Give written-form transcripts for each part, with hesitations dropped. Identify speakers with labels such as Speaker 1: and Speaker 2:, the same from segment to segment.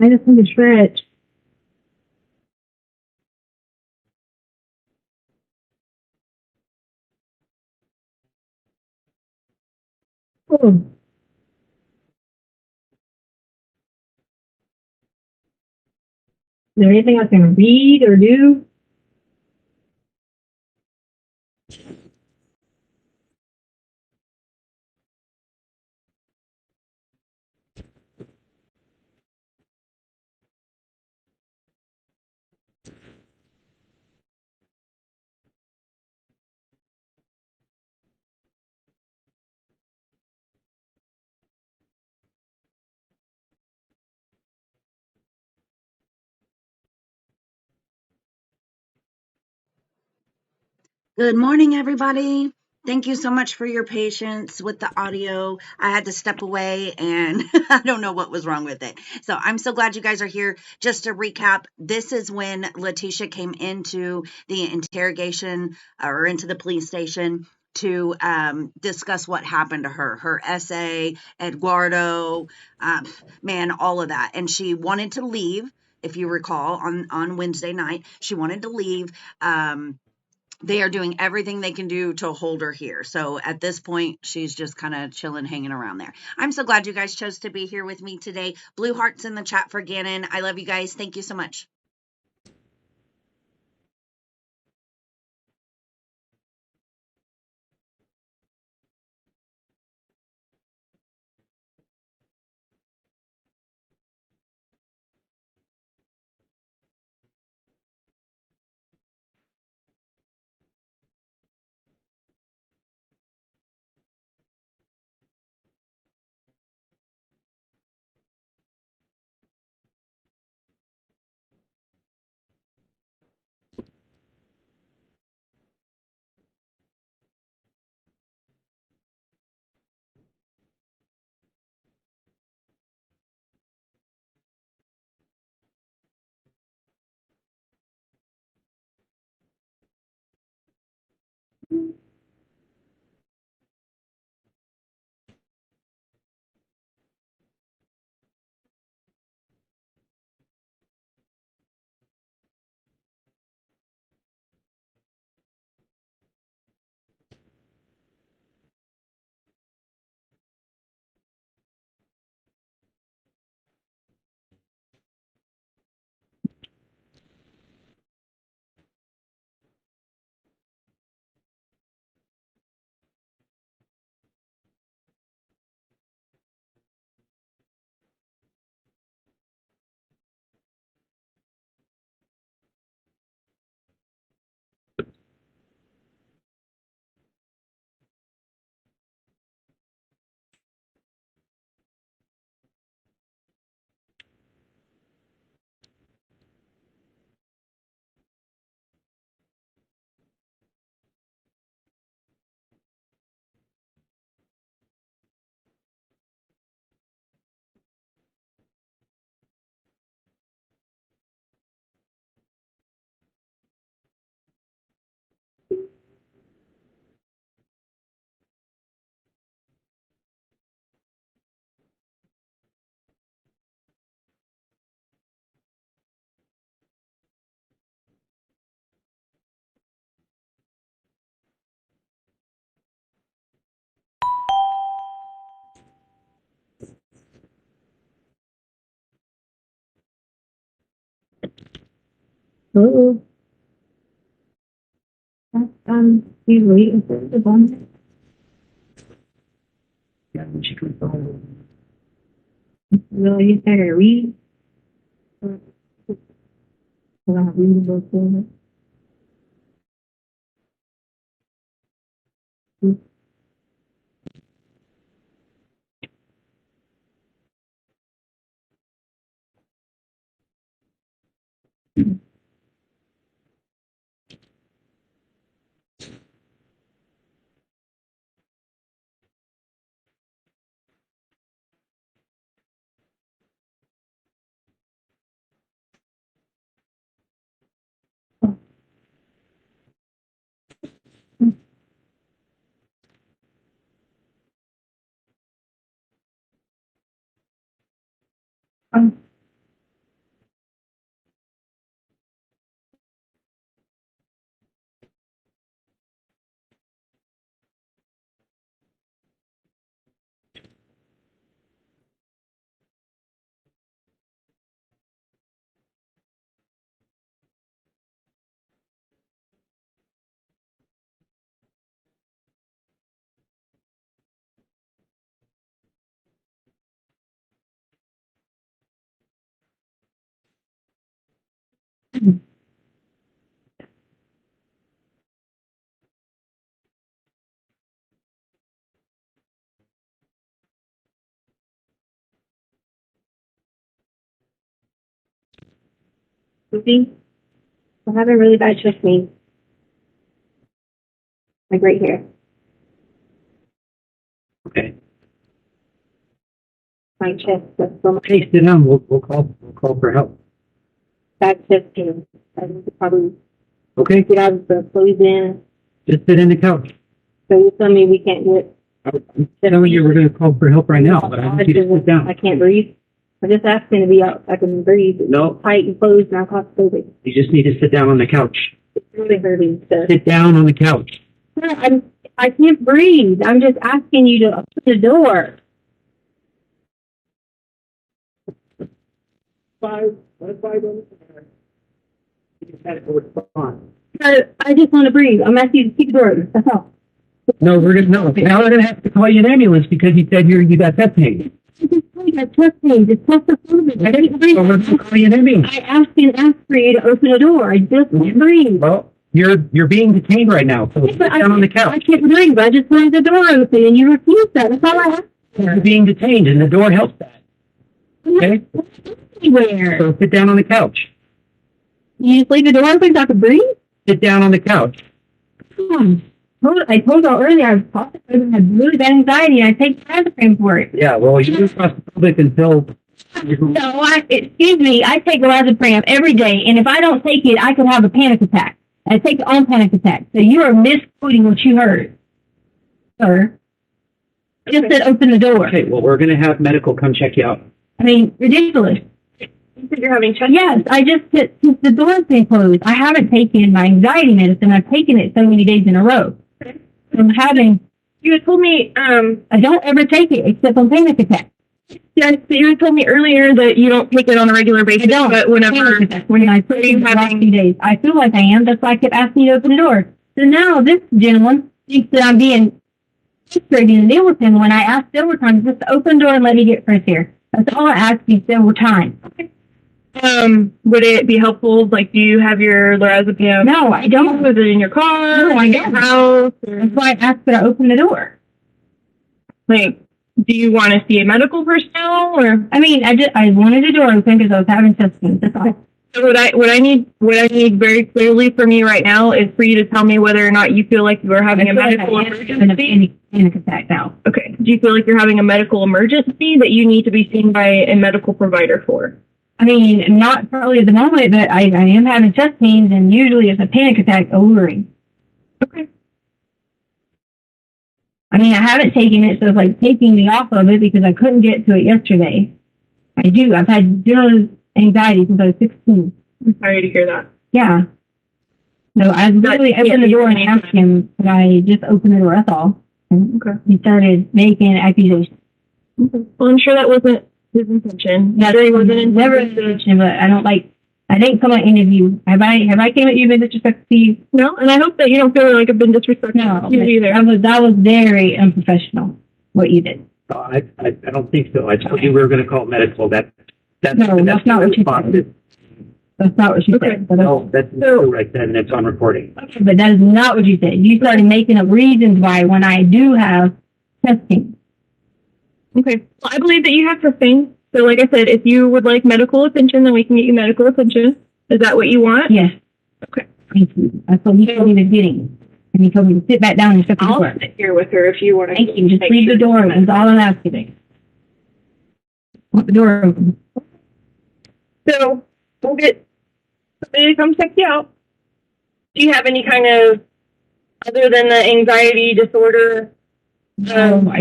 Speaker 1: I just need to stretch. Oh, is there anything I can read or do?
Speaker 2: Good morning, everybody. Thank you so much for your patience with the audio. I had to step away and I don't know what was wrong with it. So I'm so glad you guys are here. Just to recap, this is when Letecia came into the interrogation or into the police station to discuss what happened to her essay, Eduardo, man, all of that. And she wanted to leave. If you recall, on Wednesday night, she wanted to leave. They are doing everything they can do to hold her here. So at this point, she's just kind of chilling, hanging around there. I'm so glad you guys chose to be here with me today. Blue hearts in the chat for Gannon. I love you guys. Thank you so much.
Speaker 1: Oh, he's waiting for the bun. Will you try to read? Will I read the book for her? Um, See, I'm having really bad chest pain. Like right here.
Speaker 3: Okay.
Speaker 1: My chest. That's so much
Speaker 3: Okay, sit down. We'll call for help.
Speaker 1: bad chest pain. I need to probably
Speaker 3: Okay.
Speaker 1: get out of the clothes in.
Speaker 3: Just sit in the couch.
Speaker 1: So you tell me we can't do it.
Speaker 3: I'm telling you, we're going to call for help right now, but I want you to sit down.
Speaker 1: I can't breathe. I'm just asking to be out. I can breathe.
Speaker 3: No.
Speaker 1: Tight and closed, and I'm claustrophobic.
Speaker 3: You just need to sit down on the couch.
Speaker 1: It's really hurting. So.
Speaker 3: Sit down on the couch.
Speaker 1: I can't breathe. I'm just asking you to open the door.
Speaker 3: Five on the You just had to respond.
Speaker 1: I just want to breathe. I'm asking you to keep the door. That's all.
Speaker 3: No, now we're going to have to call you an ambulance because you said you got chest pain.
Speaker 1: I got chest pain. It's claustrophobic. I can't breathe.
Speaker 3: So we're going to call you an ambulance.
Speaker 1: I asked for you to open the door. I just can't breathe.
Speaker 3: Well, you're being detained right now, so sit down on the couch.
Speaker 1: I can't breathe. I just wanted the door open, and you refused that. That's all I asked.
Speaker 3: You're being detained, and the door helps that. Okay?
Speaker 1: Anywhere.
Speaker 3: So sit down on the couch.
Speaker 1: You just leave the door open so I can breathe?
Speaker 3: Sit down on the couch.
Speaker 1: I told y'all earlier I was claustrophobic, I had really bad anxiety, and I take Lorazepam for it.
Speaker 3: Yeah, well, you're claustrophobic until...
Speaker 1: So, excuse me, I take Lorazepam every day, and if I don't take it, I could have a panic attack. I take the own panic attack. So you are misquoting what you heard, sir. I just said open the door.
Speaker 3: Okay, well, we're going to have medical come check you out.
Speaker 1: I mean, ridiculous.
Speaker 4: You said you're having chest.
Speaker 1: Yes, I just since the door's been closed. I haven't taken my anxiety medicine. I've taken it so many days in a row.
Speaker 4: Okay.
Speaker 1: I'm having.
Speaker 4: You had told me,
Speaker 1: I don't ever take it except on panic attacks.
Speaker 4: yeah, so you had told me earlier that you don't take it on a regular basis.
Speaker 1: I don't.
Speaker 4: But whenever,
Speaker 1: When I put it in the last few days, I feel like I am. That's why I kept asking you to open the door. So now this gentleman thinks that I'm being frustrated to deal with him when I asked several times just to open the door and let me get fresh air. That's all I asked you several times.
Speaker 4: would it be helpful? Like, do you have your lorazepam?
Speaker 1: No, I don't.
Speaker 4: Was it in your car?
Speaker 1: No, I
Speaker 4: in your
Speaker 1: don't.
Speaker 4: house?
Speaker 1: That's why I asked you to open the door.
Speaker 4: Like, do you want to see a medical personnel or?
Speaker 1: I mean, I wanted the door open because I was having chest pain. That's all.
Speaker 4: So what I need very clearly from you right now is for you to tell me whether or not you feel like you are having a medical emergency.
Speaker 1: Panic attack now.
Speaker 4: Okay. Do you feel like you're having a medical emergency that you need to be seen by a medical provider for?
Speaker 1: I mean, not probably at the moment, but I am having chest pains, and usually it's a panic attack lowering.
Speaker 4: Okay.
Speaker 1: I mean, I haven't taken it, so it's like taking me off of it because I couldn't get to it yesterday. I do. I've had zero anxiety since I was 16.
Speaker 4: I'm sorry to hear that.
Speaker 1: Yeah. So I literally opened the door and asked him, could I just open the door? That's all. And
Speaker 4: Okay.
Speaker 1: he started making accusations.
Speaker 4: Okay. Well, I'm sure that wasn't his intention.
Speaker 1: Yeah,
Speaker 4: Sure he wasn't
Speaker 1: never his intention, but I don't like. I didn't come at any of you. Have I came at you been disrespectful to you?
Speaker 4: No, and I hope that you don't feel like I've been disrespectful
Speaker 1: No,
Speaker 4: to you either.
Speaker 1: that was very unprofessional. What you did.
Speaker 3: I don't think so. I told you we were going to call medical. That's
Speaker 1: No, that's not what you said. That's not what you
Speaker 4: Okay.
Speaker 1: said. But
Speaker 3: No, that's true right then, and it's on recording.
Speaker 1: but that is not what you said. You started making up reasons why when I do have testing.
Speaker 4: Okay. Well, I believe that you have testing. So, like I said, if you would like medical attention, then we can get you medical attention. Is that what you want?
Speaker 1: Yes.
Speaker 4: Okay.
Speaker 1: Thank you. That's what he told me to getting. And he told me to sit back down and shut the
Speaker 4: I'll
Speaker 1: door.
Speaker 4: sit here with her if you want to.
Speaker 1: Thank you. Just leave the door open. That's all I'm asking. Want the door open.
Speaker 4: So, we'll get somebody to come check you out. Do you have any kind of, other than the anxiety disorder, do you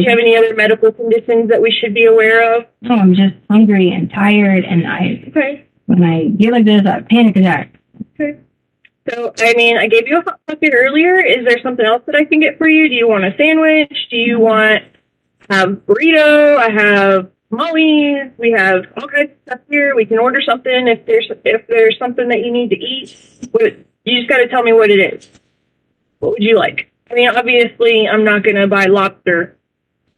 Speaker 4: have any other medical conditions that we should be aware of?
Speaker 1: No, I'm just hungry and tired, and
Speaker 4: Okay.
Speaker 1: when I get like this, I panic attack.
Speaker 4: Okay. So, I mean, I gave you a hot pocket earlier. Is there something else that I can get for you? Do you want a sandwich? Do you want have burrito? I have tamales. We have all kinds of stuff here. We can order something if there's something that you need to eat. You just got to tell me what it is. What would you like? I mean, obviously, I'm not going to buy lobster,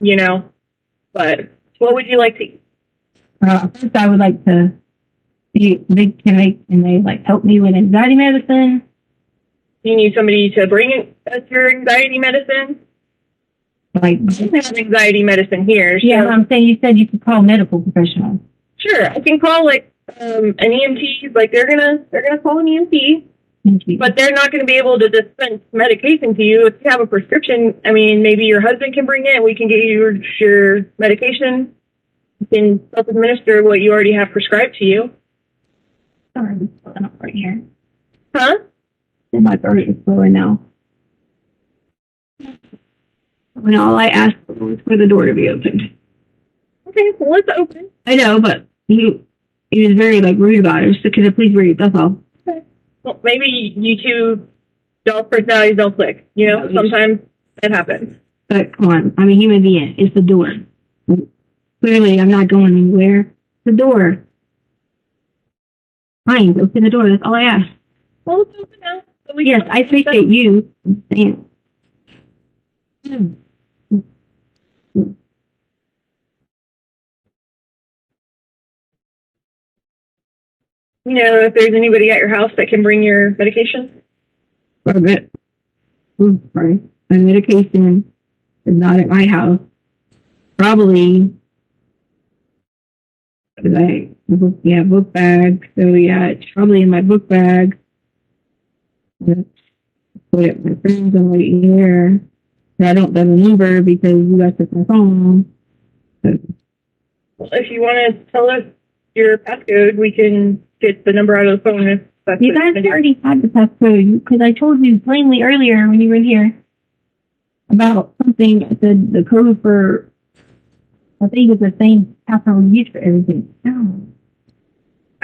Speaker 4: but what would you like to eat?
Speaker 1: First, I would like to Can they like help me with anxiety medicine?
Speaker 4: You need somebody to bring your anxiety medicine.
Speaker 1: Like,
Speaker 4: We have anxiety medicine here.
Speaker 1: yeah,
Speaker 4: So
Speaker 1: I'm saying you said you could call medical professionals.
Speaker 4: sure, I can call like an EMT. Like they're gonna call an EMT, but they're not gonna be able to dispense medication to you if you have a prescription. I mean, maybe your husband can bring it. We can get you your medication. You can self-administer what you already have prescribed to you.
Speaker 1: Sorry, I'm pulling up right here.
Speaker 4: Huh?
Speaker 1: My throat is flowing now. When all I asked for was for the door to be opened.
Speaker 4: Okay, well, it's open.
Speaker 1: I know, but he was very like rude about it. So could I please read? That's all.
Speaker 4: Okay. Well, maybe you two y'all's personalities don't click. You know, sometimes it happens.
Speaker 1: But come on, I'm a human being. It's the door. Clearly, I'm not going anywhere. The door. Fine, open the door. That's all I ask.
Speaker 4: Well, it's open now. So
Speaker 1: Yes, I appreciate you. Damn.
Speaker 4: You know, if there's anybody at your house that can bring your medication.
Speaker 1: Sorry. My medication is not at my house. Probably. Like, book bag. So yeah, it's probably in my book bag. Put it my friends on right here. I don't have a number because you guys took my phone. So,
Speaker 4: Well, if you want to tell us your passcode, we can get the number out of the phone. If that's
Speaker 1: you
Speaker 4: what
Speaker 1: guys
Speaker 4: do.
Speaker 1: already had the passcode because I told you plainly earlier when you were in here about something. I said the code for, I think it's the same password we use for everything. No.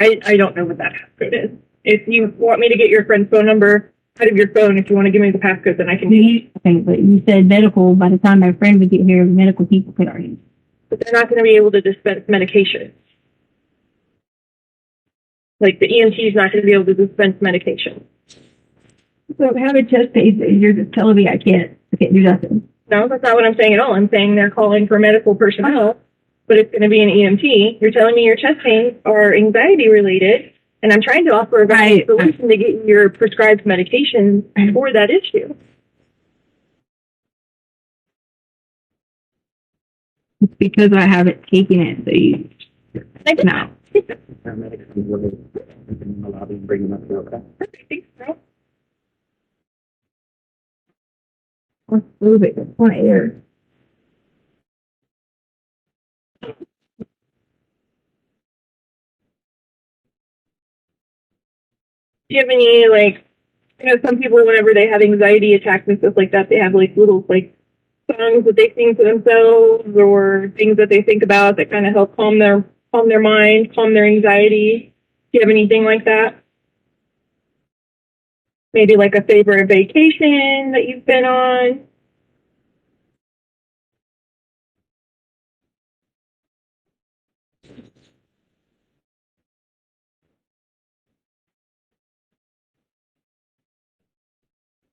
Speaker 4: I don't know what that passcode is. If you want me to get your friend's phone number out of your phone, if you want to give me the passcode, then I can.
Speaker 1: Okay, but you said medical. By the time my friend would get here, medical people could already.
Speaker 4: But they're not going to be able to dispense medication. Like the EMT is not going to be able to dispense medication.
Speaker 1: So have a chest pain. You're just telling me I can't do nothing.
Speaker 4: No, that's not what I'm saying at all. I'm saying they're calling for medical personnel, but it's going to be an EMT. You're telling me your chest pains are anxiety related, and I'm trying to offer a valid solution to get you your prescribed medication for that issue.
Speaker 1: It's because I haven't taken it. So you no. Let's move it. It's on air.
Speaker 4: Do you have any, like, you know, some people, whenever they have anxiety attacks and stuff like that, they have, like, little, like, songs that they sing to themselves or things that they think about that kind of help calm their mind, calm their anxiety. Do you have anything like that? Maybe, like, a favorite vacation that you've been on?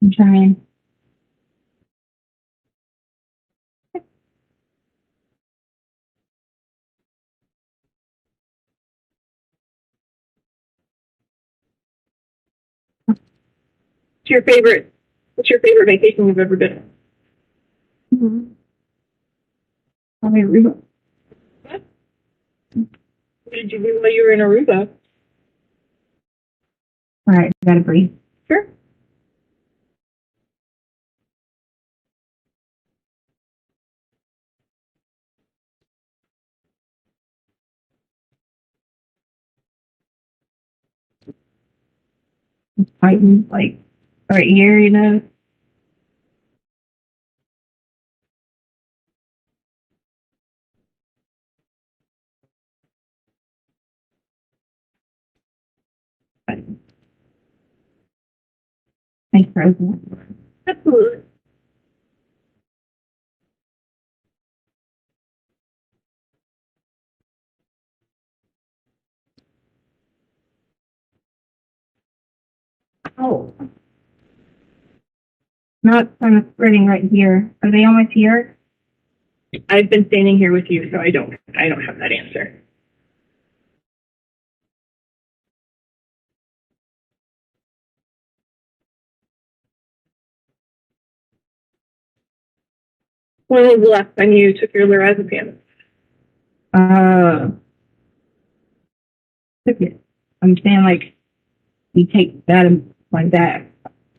Speaker 1: I'm trying.
Speaker 4: What's your favorite vacation you've ever been on?
Speaker 1: Mm-hmm. Aruba.
Speaker 4: What? What did you do while you were in Aruba?
Speaker 1: All right, I gotta breathe.
Speaker 4: Sure.
Speaker 1: It's fighting like right here, you know. Thanks for opening it.
Speaker 4: Absolutely.
Speaker 1: Oh. Not kind of spreading right here. Are they almost here?
Speaker 4: I've been standing here with you, so I don't have that answer. When was the last time you took your lorazepam?
Speaker 1: Took it. I'm saying like you take that like that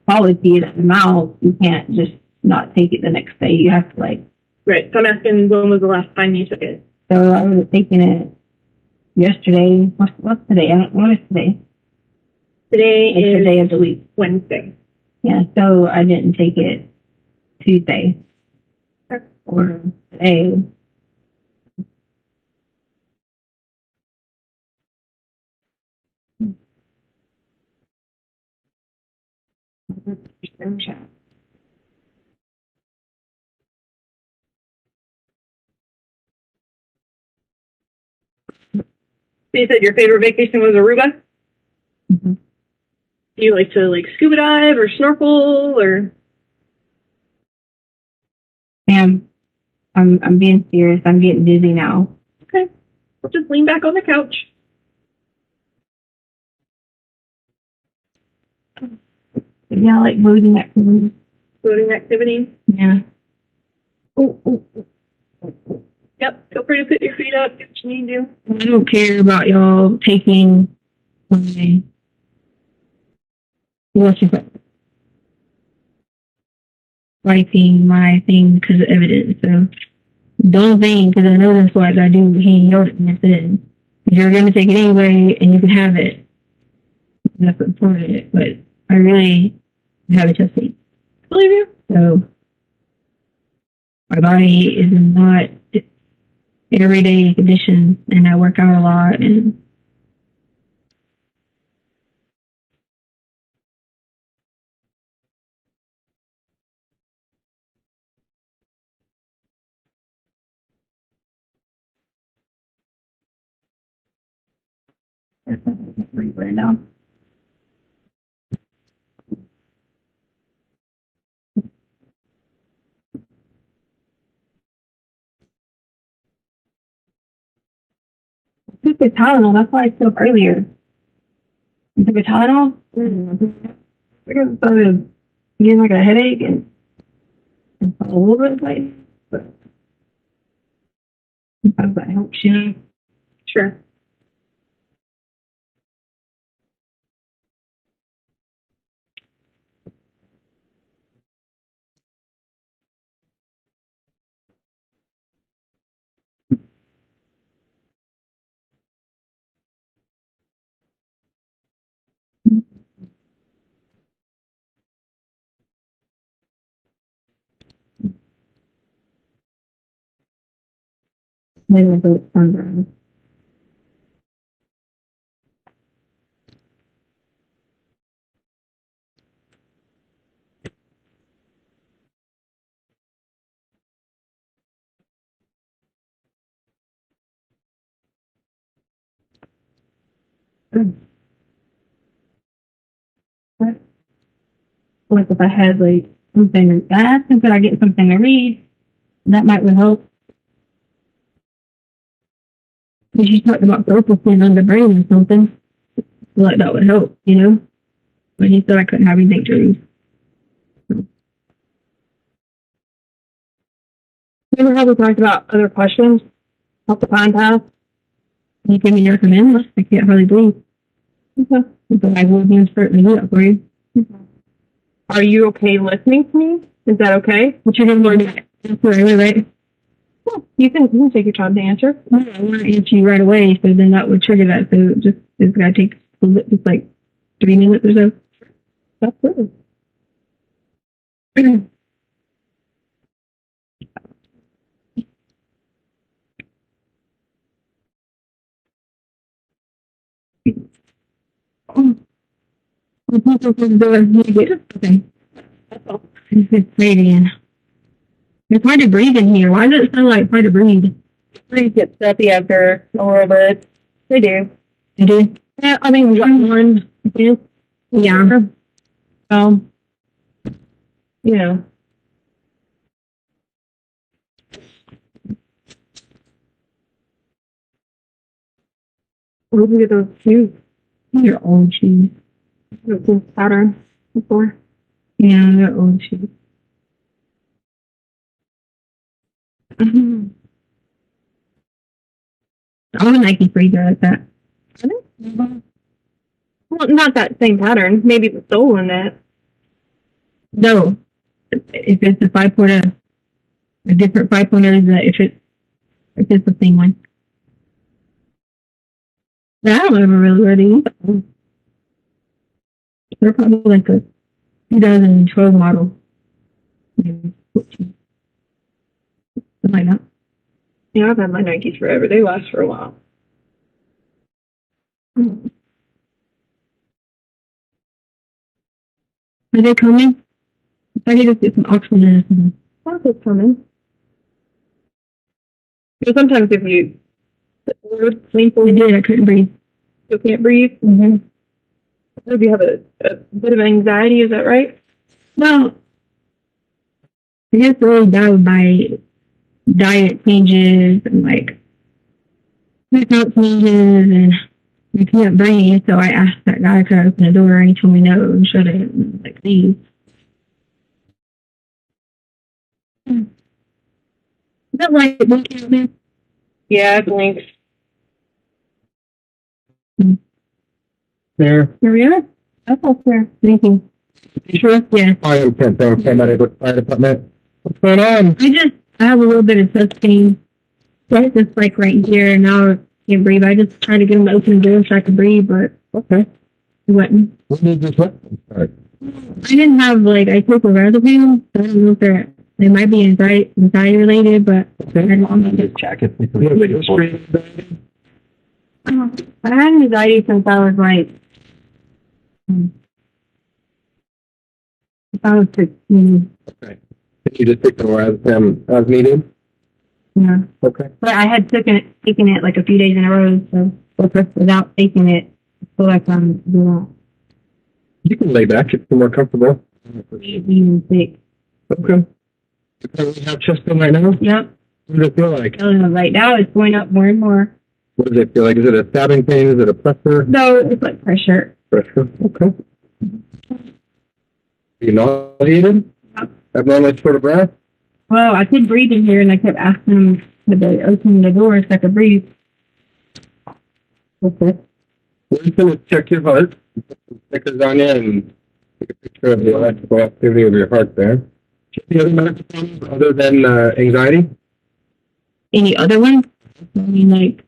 Speaker 1: quality amount, you can't just not take it the next day. You have to like.
Speaker 4: Right. So I'm asking, when was the last time you took it?
Speaker 1: So I was taking it yesterday. What's today? What is today?
Speaker 4: Today
Speaker 1: It's
Speaker 4: is
Speaker 1: the day of the week.
Speaker 4: Wednesday.
Speaker 1: Yeah. So I didn't take it Tuesday or today.
Speaker 4: So you said your favorite vacation was Aruba?
Speaker 1: Mm-hmm.
Speaker 4: Do you like to like scuba dive or snorkel or?
Speaker 1: And I'm being serious. I'm getting dizzy now.
Speaker 4: Okay. We'll just lean back on the couch.
Speaker 1: Yeah, like boating activities.
Speaker 4: Floating activities.
Speaker 1: Yeah.
Speaker 4: Yep. Feel free to put your feet up if you need to.
Speaker 1: I don't care about y'all taking my what's it called? Wiping my thing because of evidence. So don't think because I know that's what I do. He knows it and that's it. You're gonna take it anyway, and you can have it. That's what part of it. But I really have a chest pain.
Speaker 4: Believe you.
Speaker 1: So my body is not everyday condition, and I work out a lot and. Right now. I took the Tylenol. That's why I spoke earlier. I took a Tylenol. I got started getting like a headache and a little bit of pain, but sometimes that helps, you know.
Speaker 4: Sure.
Speaker 1: Maybe I go sunburn. Like if I had like something, I asked him could I get something to read. That might would help. Because you talked about focusing on the brain or something. Like that would help, you know. But he said I couldn't have anything to read. Remember how we talked about other questions? Help the time pass? You give me your command. I can't hardly breathe. Okay. But I will be certainly do that for you.
Speaker 4: Are you okay listening to me? Is that okay?
Speaker 1: But you're going to learn to answer right away, right?
Speaker 4: Well, you can take your time to answer.
Speaker 1: No, I want to answer you right away, so then that would trigger that. So just it's going to take just like 3 minutes or so.
Speaker 4: That's good.
Speaker 1: Okay.
Speaker 4: That's all.
Speaker 1: It's great again. It's hard to breathe in here. Why does it sound like hard to breathe?
Speaker 4: Breathe gets stuffy after a little bit. They do.
Speaker 1: You do?
Speaker 4: Yeah, I mean, we got one.
Speaker 1: Yeah.
Speaker 4: You know. Where did you get those shoes?
Speaker 1: Your old shoes.
Speaker 4: Those pattern before.
Speaker 1: Yeah, your old shoes. Mhm. All the Nike frees are like that.
Speaker 4: Well, not that same pattern. Maybe the sole in that.
Speaker 1: No, if it's a 5.0, a different 5.0 is if it's the same one. But I don't ever really wear these. They're probably like a 2012 model. Maybe 14. Something like that.
Speaker 4: Yeah, I've had my Nikes forever. They last for a while.
Speaker 1: Are they coming? I could just get some oxygen or something.
Speaker 4: That's coming. So sometimes if you sleep
Speaker 1: I did. I couldn't breathe.
Speaker 4: you can't breathe.
Speaker 1: Mm-hmm.
Speaker 4: If you have a bit of anxiety, is that right?
Speaker 1: Well, I guess really that was by diet changes and like health changes, and I can't breathe. So I asked that guy could I open the door, and he told me no and shut it and like leave. Is that like blinking?
Speaker 4: Yeah, it blinks.
Speaker 3: There.
Speaker 1: Here we are. That's all fair. Thank you.
Speaker 3: You sure?
Speaker 1: Yeah.
Speaker 3: I am from somebody with fire department. What's going on?
Speaker 1: I have a little bit of chest pain. Right, just like right here, and now I can't breathe. I just tried to get him to open the door so I could breathe, but
Speaker 3: Okay.
Speaker 1: it wasn't.
Speaker 3: When did this happen? Start?
Speaker 1: I didn't have like I took a Razapam, so I don't know if they might be anxiety related, but
Speaker 3: Okay.
Speaker 1: I don't know.
Speaker 3: Just check if we have a history.
Speaker 1: I had anxiety since I was like, if I was 16.
Speaker 3: Okay. You just picked the Razapam as needed?
Speaker 1: Yeah.
Speaker 3: Okay.
Speaker 1: But I had taken it like a few days in a row, so without taking it, I feel like I'm doing
Speaker 3: You can lay back if you're more comfortable.
Speaker 1: even sick.
Speaker 3: Okay. You currently have chest pain right now?
Speaker 1: Yep.
Speaker 3: What does it feel like?
Speaker 1: Right now it's going up more and more.
Speaker 3: What does it feel like? Is it a stabbing pain? Is it a pressure?
Speaker 1: No, it's like pressure.
Speaker 3: Pressure. Okay. Are you nauseated? Abnormally short of breath?
Speaker 1: Well, I could breathe in here, and I kept asking them to they open the door so I could breathe.
Speaker 3: Okay. We're just going to check your heart. Put some stickers on you and take a picture of the electrical activity of your heart there. Do you have any other medical problems other than anxiety?
Speaker 1: Any other ones? I mean, like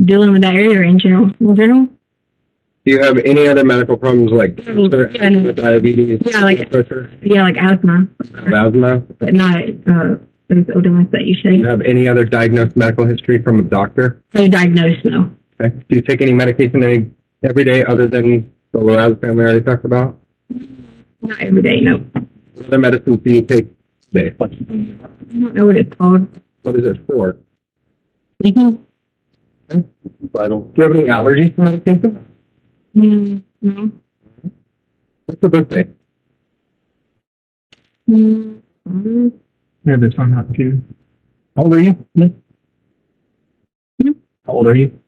Speaker 1: dealing with that area in general. In general?
Speaker 3: Do you have any other medical problems like cancer,
Speaker 1: Yeah.
Speaker 3: diabetes,
Speaker 1: Yeah, like
Speaker 3: pressure,
Speaker 1: yeah, like asthma,
Speaker 3: asthma?
Speaker 1: but not those other ones that you
Speaker 3: Do you
Speaker 1: say.
Speaker 3: have any other diagnosed medical history from a doctor?
Speaker 1: So diagnosed, no.
Speaker 3: Okay. Do you take any medication every day other than the lorazepam we already talked about?
Speaker 1: Not every day, no.
Speaker 3: What other medicines do you take today?
Speaker 1: I don't know what it's called.
Speaker 3: What is it for?
Speaker 1: Sleeping?
Speaker 3: Vital. Do you have any allergies to medication?
Speaker 1: No.
Speaker 3: What's the birthday? Yeah, this one not too. How old are you? How old are you?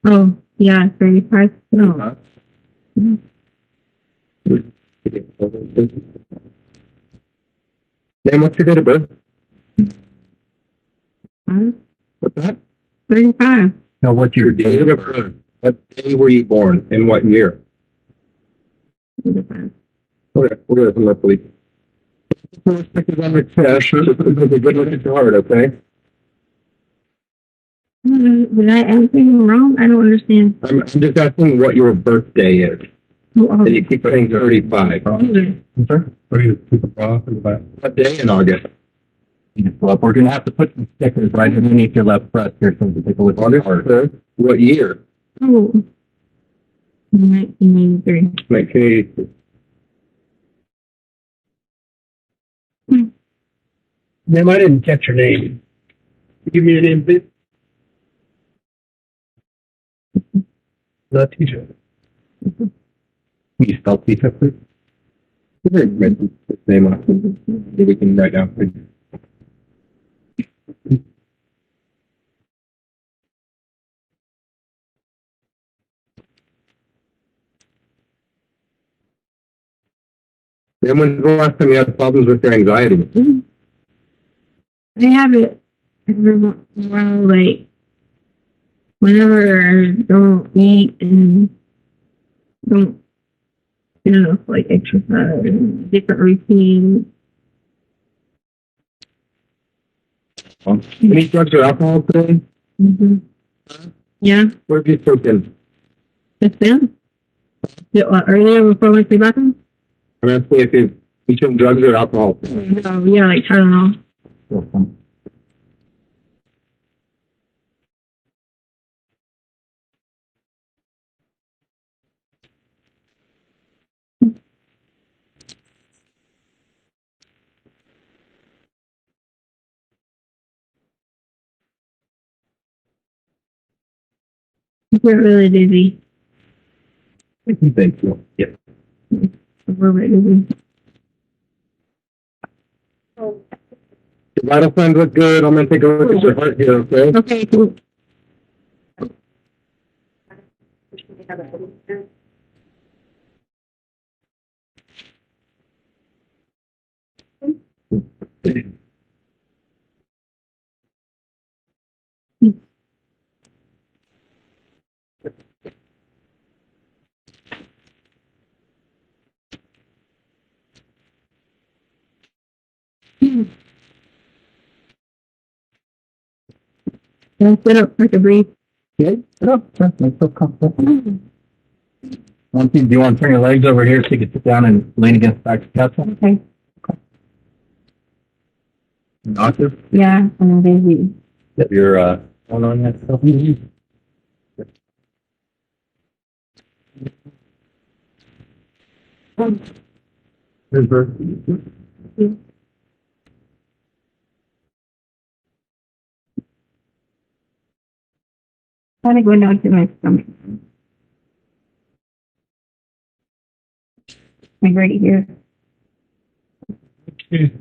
Speaker 1: Oh, yeah, 35. No.
Speaker 3: Name, what's your date of birth? What's that?
Speaker 1: 35.
Speaker 3: No, what's your date of birth? What day were you born? In what year?
Speaker 1: 35.
Speaker 3: Okay, we'll go from that, please. Stickers on the chest. Take a good look at your heart, okay?
Speaker 1: Did I ask anything wrong? I don't understand.
Speaker 3: I'm just asking what your birthday is. And you keep saying 35.
Speaker 1: Older.
Speaker 3: Sir? What are you keep off in the back? What day in August? Well, we're going to have to put some stickers right underneath your left breast here so we can take a look at your heart. What year?
Speaker 1: Oh. 1983.
Speaker 3: 1982.
Speaker 5: Ma'am, I didn't catch your name. Give me your name, please. Letecia.
Speaker 3: Can you spell Tisha, please? You didn't mention his name on it. Maybe we can write down for you. Then when's the last time you had problems with your anxiety?
Speaker 1: I have it every once in a while, like whenever I don't eat and don't, like exercise and different routines.
Speaker 3: Any drugs or alcohol today?
Speaker 1: Mm-hmm. Yeah,
Speaker 3: What have you taken?
Speaker 1: it's been. Earlier before I went to the bathroom?
Speaker 3: I'm asking if you've taken drugs or alcohol.
Speaker 1: Oh, yeah, like Tylenol. I get really dizzy.
Speaker 3: Thank you. Yep.
Speaker 1: We're really dizzy.
Speaker 3: Your vital signs look good. I'm gonna take a look at your heart here, okay?
Speaker 1: Okay, cool. Can I sit up so I can breathe?
Speaker 5: Yeah, sit up. Sure. Make yourself comfortable. Do you want to turn your legs over here so you can sit down and lean against the back of the couch?
Speaker 1: Okay.
Speaker 5: Nauseous?
Speaker 1: Yeah, I'm dizzy.
Speaker 5: You're, going on that stuff?
Speaker 1: Kind of going down to my stomach. Like right here.
Speaker 5: Okay.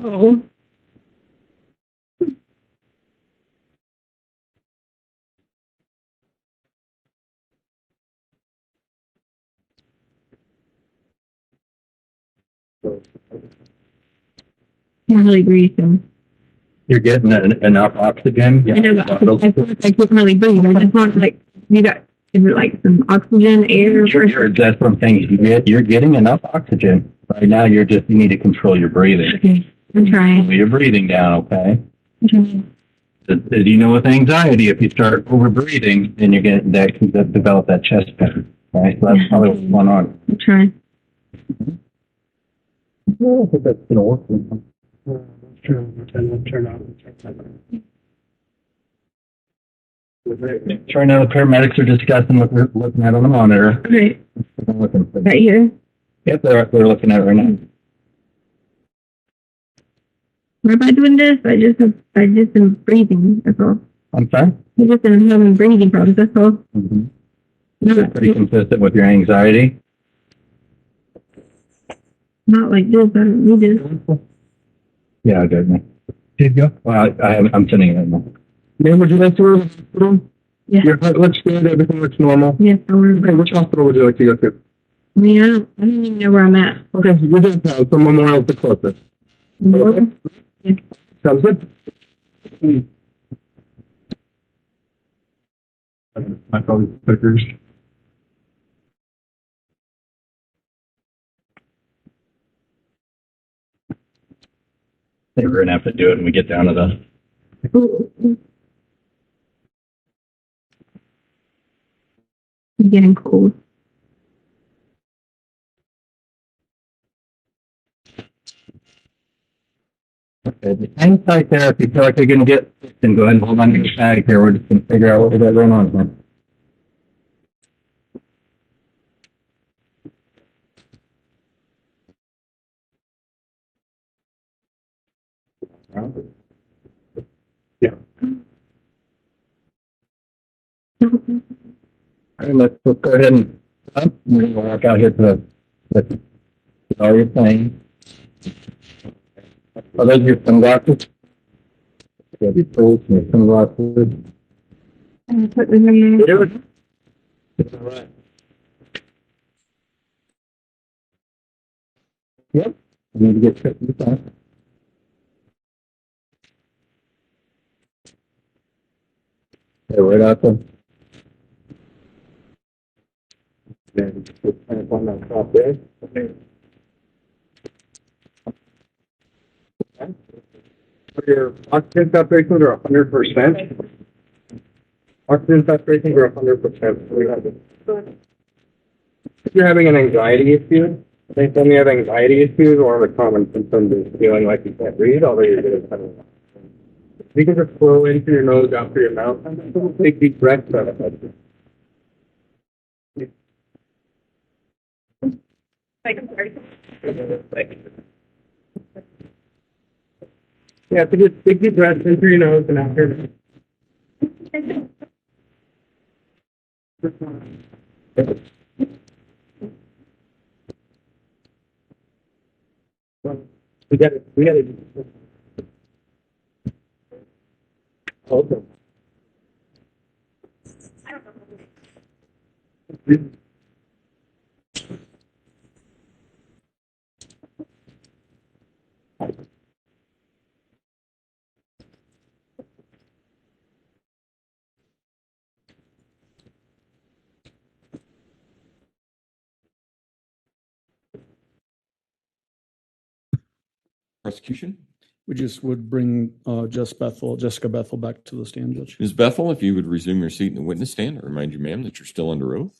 Speaker 1: Oh. Can't really breathe, so.
Speaker 5: You're getting enough oxygen?
Speaker 1: I know, but I feel like I can't really breathe. I just want, like, is it like some oxygen, air?
Speaker 5: That's one thing. You're getting enough oxygen. Right now, you need to control your breathing.
Speaker 1: Okay, I'm trying.
Speaker 5: Slow your breathing down, okay?
Speaker 1: I'm trying.
Speaker 5: As you know, with anxiety, if you start over breathing, then you're getting that can develop that chest pain. Right? So that's probably what's going on.
Speaker 1: I'm trying.
Speaker 5: I think that's gonna work.
Speaker 3: Turn on.
Speaker 5: Right now, the paramedics are discussing what they're looking at on the monitor.
Speaker 1: Right. Right here.
Speaker 5: Yep, they're looking at it right now.
Speaker 1: Why am I doing this? I just am breathing. That's all.
Speaker 5: I'm sorry?
Speaker 1: I just am having breathing problems. That's all.
Speaker 5: Mm-hmm.
Speaker 1: Not,
Speaker 5: Pretty consistent with your anxiety.
Speaker 1: not like this. I don't need this.
Speaker 5: Yeah, I did.
Speaker 3: Did you go?
Speaker 5: Well, I'm sending it right now.
Speaker 3: Ma'am, would you like to go to the hospital?
Speaker 1: Yeah.
Speaker 3: Your heart looks good. Everything looks normal.
Speaker 1: Yes, I want
Speaker 3: Okay, which hospital would you like to go to?
Speaker 1: I mean, I don't even know where I'm at.
Speaker 3: Okay, you're downtown, so Memorial's the closest.
Speaker 1: Okay. Yeah.
Speaker 3: Sounds good.
Speaker 5: My probably stickers. I think we're gonna have to do it when we get down to the.
Speaker 1: Ooh. I'm getting cold.
Speaker 5: Okay, hang tight there. If you feel like you're gonna get sick, then go ahead and hold on to your bag here. We're just gonna figure out what we got going on here.
Speaker 3: Yeah.
Speaker 5: All right, let's go ahead and we're gonna walk out here to the all your things. Are those your sunglasses? Yeah, these tools and your sunglasses.
Speaker 1: And put them in there.
Speaker 3: It's all right. Yep.
Speaker 5: I need to get checked this out. Okay, right out there.
Speaker 3: Then just kind of on that top there. Okay. Your oxygen saturations are 100%. Oxygen saturations are 100%. If you're having an anxiety issue, I think when you have anxiety issues, one of the common symptoms is feeling like you can't breathe, although you're doing something. You can just blow in through your nose, out through your mouth, and take deep breaths. Yeah, so just take deep breaths in through your nose and out through your mouth. We got it. Okay.
Speaker 6: Prosecution.
Speaker 7: We just would bring Jessica Bethel back to the stand, Judge.
Speaker 6: Ms. Bethel, if you would resume your seat in the witness stand, I remind you, ma'am, that you're still under oath.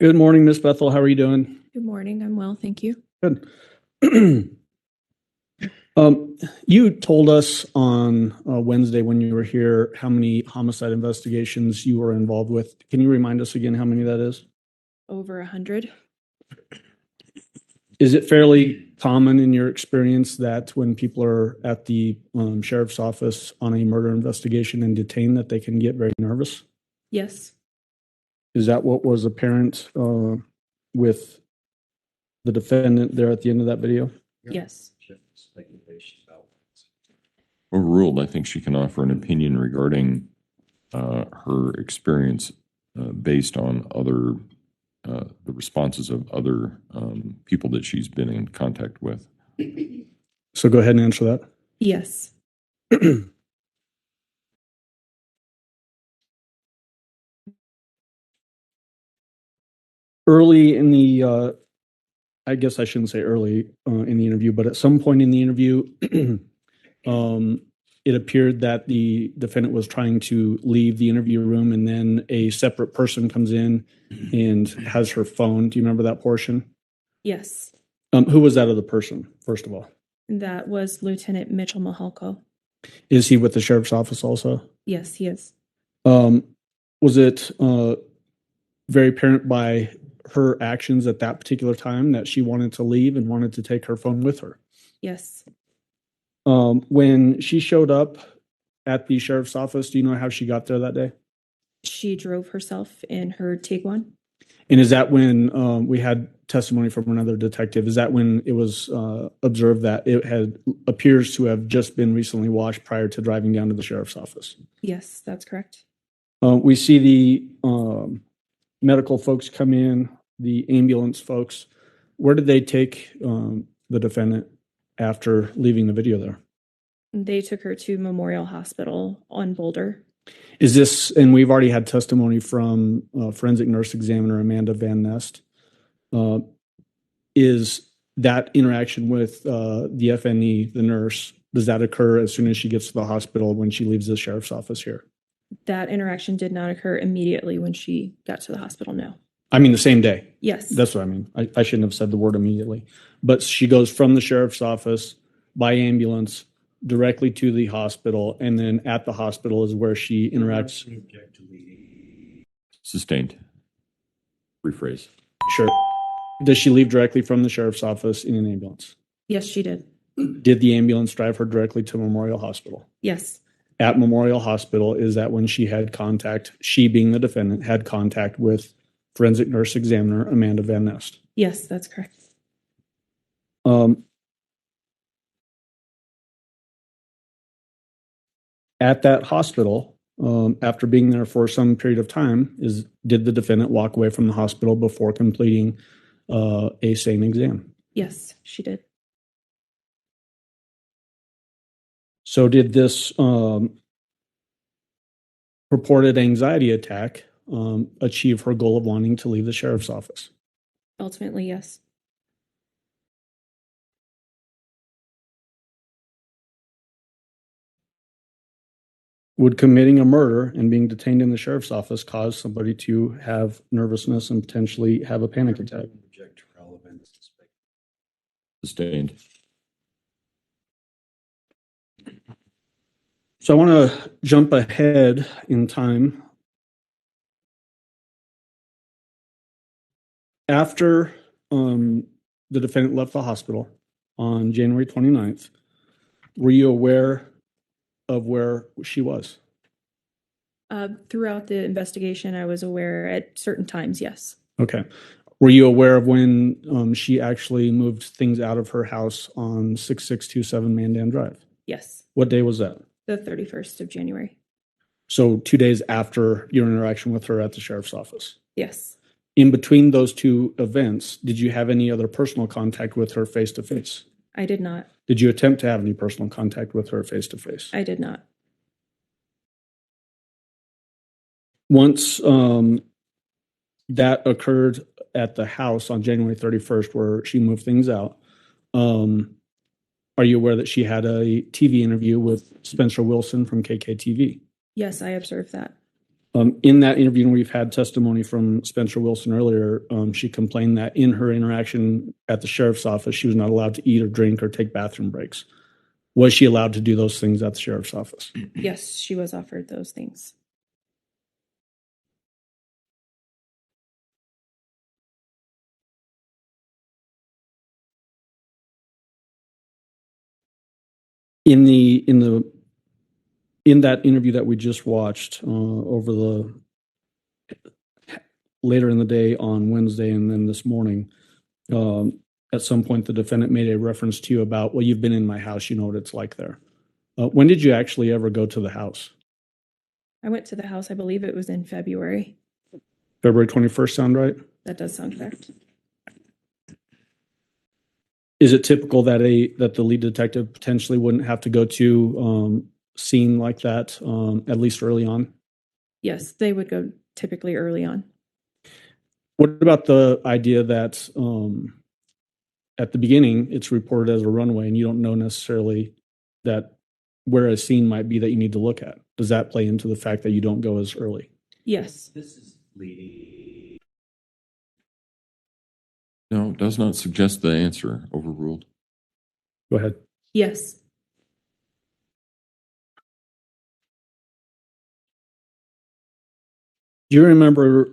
Speaker 7: Good morning, Miss Bethel. How are you doing?
Speaker 8: Good morning. I'm well, thank you.
Speaker 7: Good. You told us on Wednesday when you were here how many homicide investigations you were involved with. Can you remind us again how many that is?
Speaker 8: Over 100.
Speaker 7: Is it fairly common in your experience that when people are at the sheriff's office on a murder investigation and detained that they can get very nervous?
Speaker 8: Yes.
Speaker 7: Is that what was apparent with the defendant there at the end of that video?
Speaker 8: Yes.
Speaker 6: Overruled, I think she can offer an opinion regarding her experience based on other the responses of other people that she's been in contact with.
Speaker 7: So go ahead and answer that.
Speaker 8: Yes.
Speaker 7: Early in the, I guess I shouldn't say early in the interview, but at some point in the interview, it appeared that the defendant was trying to leave the interview room, and then a separate person comes in and has her phone. Do you remember that portion?
Speaker 8: Yes.
Speaker 7: Who was that other person, first of all?
Speaker 8: That was Lieutenant Mitchell Mahalko.
Speaker 7: Is he with the sheriff's office also?
Speaker 8: Yes, he is.
Speaker 7: Was it very apparent by her actions at that particular time that she wanted to leave and wanted to take her phone with her?
Speaker 8: Yes.
Speaker 7: When she showed up at the sheriff's office, do you know how she got there that day?
Speaker 8: She drove herself in her Tiguan.
Speaker 7: And is that when we had testimony from another detective? Is that when it was observed that it appears to have just been recently washed prior to driving down to the sheriff's office?
Speaker 8: Yes, that's correct.
Speaker 7: We see the medical folks come in, the ambulance folks. Where did they take the defendant after leaving the video there?
Speaker 8: They took her to Memorial Hospital on Boulder.
Speaker 7: Is this, and we've already had testimony from forensic nurse examiner Amanda Van Nest, is that interaction with the FNE, the nurse, does that occur as soon as she gets to the hospital when she leaves the sheriff's office here?
Speaker 8: That interaction did not occur immediately when she got to the hospital, no.
Speaker 7: I mean the same day.
Speaker 8: Yes.
Speaker 7: That's what I mean. I shouldn't have said the word immediately. But she goes from the sheriff's office by ambulance directly to the hospital, and then at the hospital is where she interacts.
Speaker 6: Sustained. Rephrase.
Speaker 7: Sure. Does she leave directly from the sheriff's office in an ambulance?
Speaker 8: Yes, she did.
Speaker 7: Did the ambulance drive her directly to Memorial Hospital?
Speaker 8: Yes.
Speaker 7: at Memorial Hospital is that when she had contact, she being the defendant, had contact with forensic nurse examiner Amanda Van Nest.
Speaker 8: Yes, that's correct.
Speaker 7: At that hospital, after being there for some period of time, did the defendant walk away from the hospital before completing a sane exam?
Speaker 8: Yes, she did.
Speaker 7: So did this purported anxiety attack achieve her goal of wanting to leave the sheriff's office?
Speaker 8: Ultimately, yes.
Speaker 7: Would committing a murder and being detained in the sheriff's office cause somebody to have nervousness and potentially have a panic attack?
Speaker 6: Sustained.
Speaker 7: So I want to jump ahead in time. After the defendant left the hospital on January 29th, were you aware of where she was?
Speaker 8: Throughout the investigation, I was aware at certain times, yes.
Speaker 7: Okay. Were you aware of when she actually moved things out of her house on 6627 Mandan Drive?
Speaker 8: Yes.
Speaker 7: What day was that?
Speaker 8: The 31st of January.
Speaker 7: So 2 days after your interaction with her at the sheriff's office?
Speaker 8: Yes.
Speaker 7: In between those two events, did you have any other personal contact with her face to face?
Speaker 8: I did not.
Speaker 7: Did you attempt to have any personal contact with her face to face?
Speaker 8: I did not.
Speaker 7: Once that occurred at the house on January 31st, where she moved things out, are you aware that she had a TV interview with Spencer Wilson from KKTV?
Speaker 8: Yes, I observed that.
Speaker 7: In that interview, we've had testimony from Spencer Wilson earlier. She complained that in her interaction at the sheriff's office, she was not allowed to eat or drink or take bathroom breaks. Was she allowed to do those things at the sheriff's office?
Speaker 8: Yes, she was offered those things.
Speaker 7: In that interview that we just watched over the later in the day on Wednesday and then this morning, at some point the defendant made a reference to you about, well, you've been in my house, you know what it's like there. When did you actually ever go to the house?
Speaker 8: I went to the house, I believe it was in February.
Speaker 7: February 21st, sound right?
Speaker 8: That does sound correct.
Speaker 7: Is it typical that the lead detective potentially wouldn't have to go to scene like that, at least early on?
Speaker 8: Yes, they would go typically early on.
Speaker 7: What about the idea that at the beginning it's reported as a runaway and you don't know necessarily that where a scene might be that you need to look at? Does that play into the fact that you don't go as early?
Speaker 8: Yes.
Speaker 5: This is leading.
Speaker 6: No, it does not suggest the answer. Overruled.
Speaker 7: Go ahead.
Speaker 8: Yes.
Speaker 7: Do you remember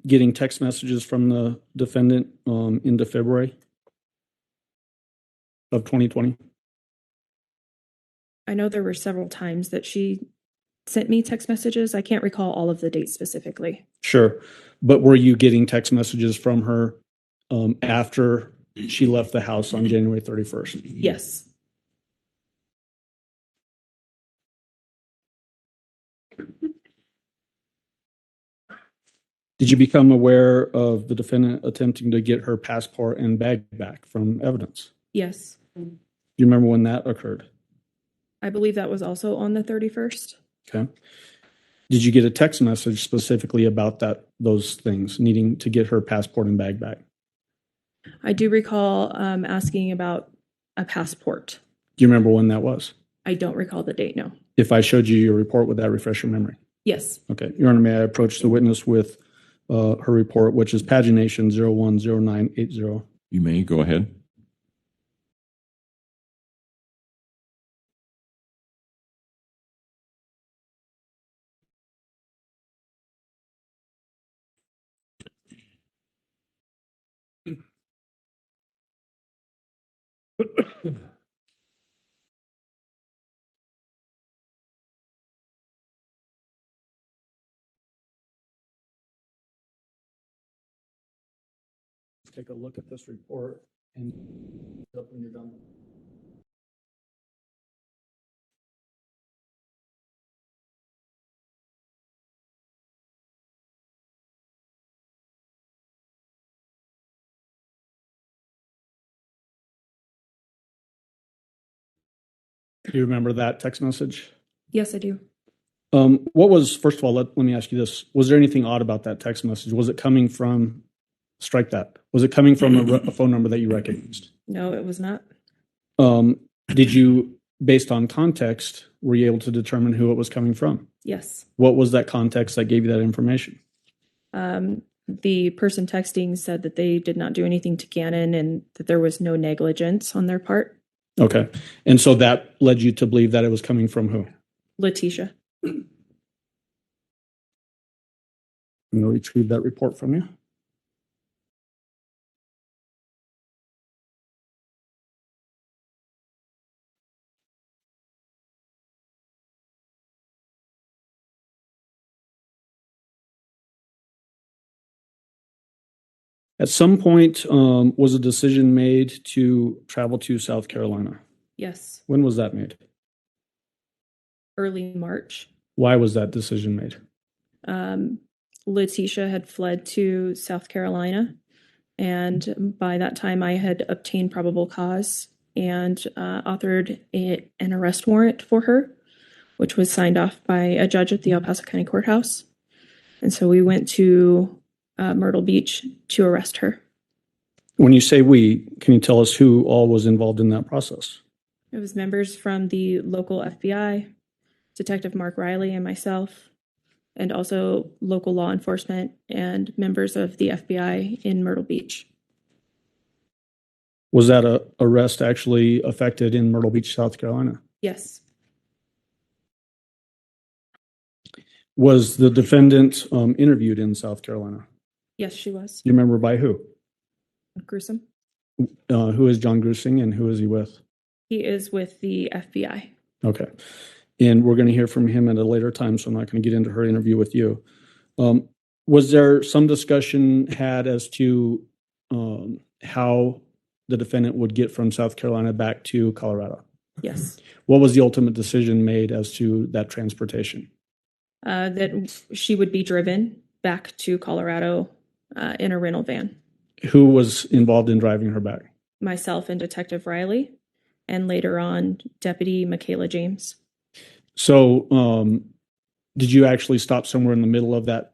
Speaker 7: getting text messages from the defendant into February of 2020?
Speaker 8: I know there were several times that she sent me text messages. I can't recall all of the dates specifically.
Speaker 7: Sure. But were you getting text messages from her after she left the house on January 31st?
Speaker 8: Yes.
Speaker 7: Did you become aware of the defendant attempting to get her passport and bag back from evidence?
Speaker 8: Yes.
Speaker 7: Do you remember when that occurred?
Speaker 8: I believe that was also on the 31st.
Speaker 7: Okay. Did you get a text message specifically about those things, needing to get her passport and bag back?
Speaker 8: I do recall asking about a passport.
Speaker 7: Do you remember when that was?
Speaker 8: I don't recall the date, no.
Speaker 7: If I showed you your report, would that refresh your memory?
Speaker 8: Yes.
Speaker 7: Okay. Your Honor, may I approach the witness with her report, which is pagination 010980.
Speaker 6: You may go ahead.
Speaker 7: take a look at this report and when you're done. Do you remember that text message?
Speaker 8: Yes, I do.
Speaker 7: What was, first of all, let me ask you this. Was there anything odd about that text message? Was it coming from, strike that, was it coming from a phone number that you recognized?
Speaker 8: No, it was not.
Speaker 7: Did you, based on context, were you able to determine who it was coming from?
Speaker 8: Yes.
Speaker 7: What was that context that gave you that information?
Speaker 8: The person texting said that they did not do anything to Gannon and that there was no negligence on their part.
Speaker 7: Okay. And so that led you to believe that it was coming from who?
Speaker 8: Letecia.
Speaker 7: I'm going to retrieve that report from you. At some point, was a decision made to travel to South Carolina?
Speaker 8: Yes.
Speaker 7: When was that made?
Speaker 8: Early March.
Speaker 7: Why was that decision made?
Speaker 8: Letecia had fled to South Carolina, and by that time I had obtained probable cause and authored an arrest warrant for her, which was signed off by a judge at the El Paso County Courthouse. And so we went to Myrtle Beach to arrest her.
Speaker 7: When you say we, can you tell us who all was involved in that process?
Speaker 8: It was members from the local FBI, Detective Mark Riley and myself, and also local law enforcement and members of the FBI in Myrtle Beach.
Speaker 7: Was that arrest actually effected in Myrtle Beach, South Carolina?
Speaker 8: Yes.
Speaker 7: Was the defendant interviewed in South Carolina?
Speaker 8: Yes, she was.
Speaker 7: You remember by who?
Speaker 8: Gruesome.
Speaker 7: Who is John Grusing and who is he with?
Speaker 8: He is with the FBI.
Speaker 7: Okay. And we're going to hear from him at a later time, so I'm not going to get into her interview with you. Was there some discussion had as to how the defendant would get from South Carolina back to Colorado?
Speaker 8: Yes.
Speaker 7: What was the ultimate decision made as to that transportation?
Speaker 8: That she would be driven back to Colorado in a rental van.
Speaker 7: Who was involved in driving her back?
Speaker 8: Myself and Detective Riley, and later on, Deputy Michaela James.
Speaker 7: So did you actually stop somewhere in the middle of that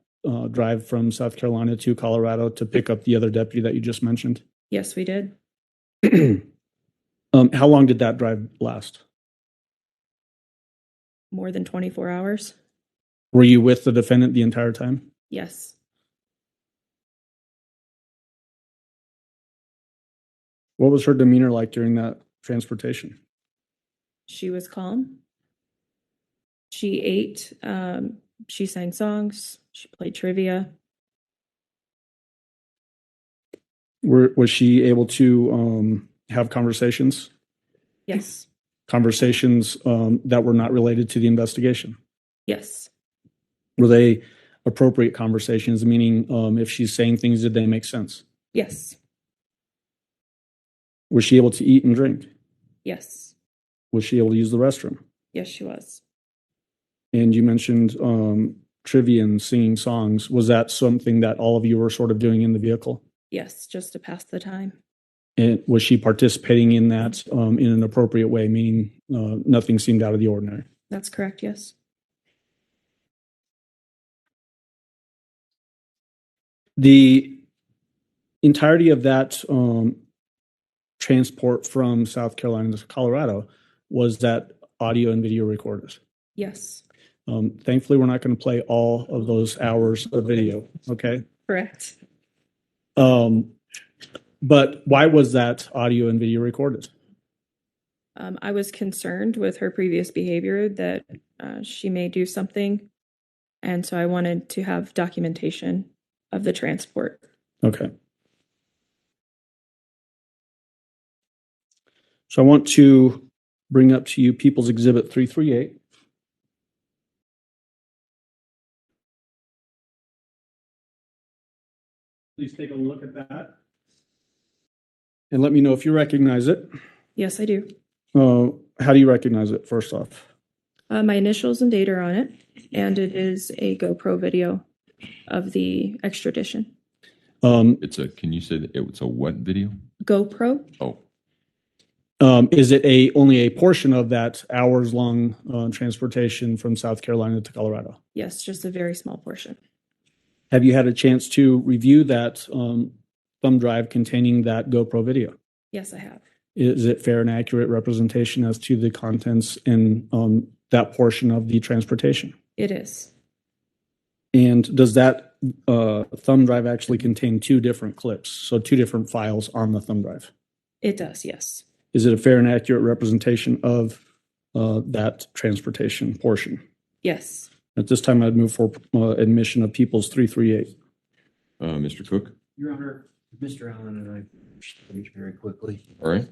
Speaker 7: drive from South Carolina to Colorado to pick up the other deputy that you just mentioned?
Speaker 8: Yes, we did.
Speaker 7: How long did that drive last?
Speaker 8: More than 24 hours.
Speaker 7: Were you with the defendant the entire time?
Speaker 8: Yes.
Speaker 7: What was her demeanor like during that transportation?
Speaker 8: She was calm. She ate. She sang songs. She played trivia.
Speaker 7: Was she able to have conversations?
Speaker 8: Yes.
Speaker 7: Conversations that were not related to the investigation?
Speaker 8: Yes.
Speaker 7: Were they appropriate conversations, meaning if she's saying things, did they make sense?
Speaker 8: Yes.
Speaker 7: Was she able to eat and drink?
Speaker 8: Yes.
Speaker 7: Was she able to use the restroom?
Speaker 8: Yes, she was.
Speaker 7: And you mentioned trivia and singing songs. Was that something that all of you were sort of doing in the vehicle?
Speaker 8: Yes, just to pass the time.
Speaker 7: And was she participating in that in an appropriate way, meaning nothing seemed out of the ordinary?
Speaker 8: That's correct, yes.
Speaker 7: The entirety of that transport from South Carolina to Colorado, was that audio and video recorded?
Speaker 8: Yes.
Speaker 7: Thankfully, we're not going to play all of those hours of video, okay?
Speaker 8: Correct.
Speaker 7: But why was that audio and video recorded?
Speaker 8: I was concerned with her previous behavior that she may do something, and so I wanted to have documentation of the transport.
Speaker 7: Okay. So I want to bring up to you People's Exhibit 338. Please take a look at that. And let me know if you recognize it.
Speaker 8: Yes, I do.
Speaker 7: How do you recognize it, first off?
Speaker 8: My initials and date are on it, and it is a GoPro video of the extradition.
Speaker 6: Can you say that it's a what video?
Speaker 8: GoPro?
Speaker 6: Oh,
Speaker 7: Is it only a portion of that hours-long transportation from South Carolina to Colorado?
Speaker 8: Yes, just a very small portion.
Speaker 7: Have you had a chance to review that thumb drive containing that GoPro video?
Speaker 8: Yes, I have.
Speaker 7: Is it fair and accurate representation as to the contents in that portion of the transportation?
Speaker 8: It is.
Speaker 7: And does that thumb drive actually contain two different clips, so two different files on the thumb drive?
Speaker 8: It does, yes.
Speaker 7: Is it a fair and accurate representation of that transportation portion?
Speaker 8: Yes.
Speaker 7: At this time, I'd move for admission of Peoples 338.
Speaker 6: Mr. Cook?
Speaker 5: Your Honor, Mr. Allen and I speak very quickly.
Speaker 6: All right.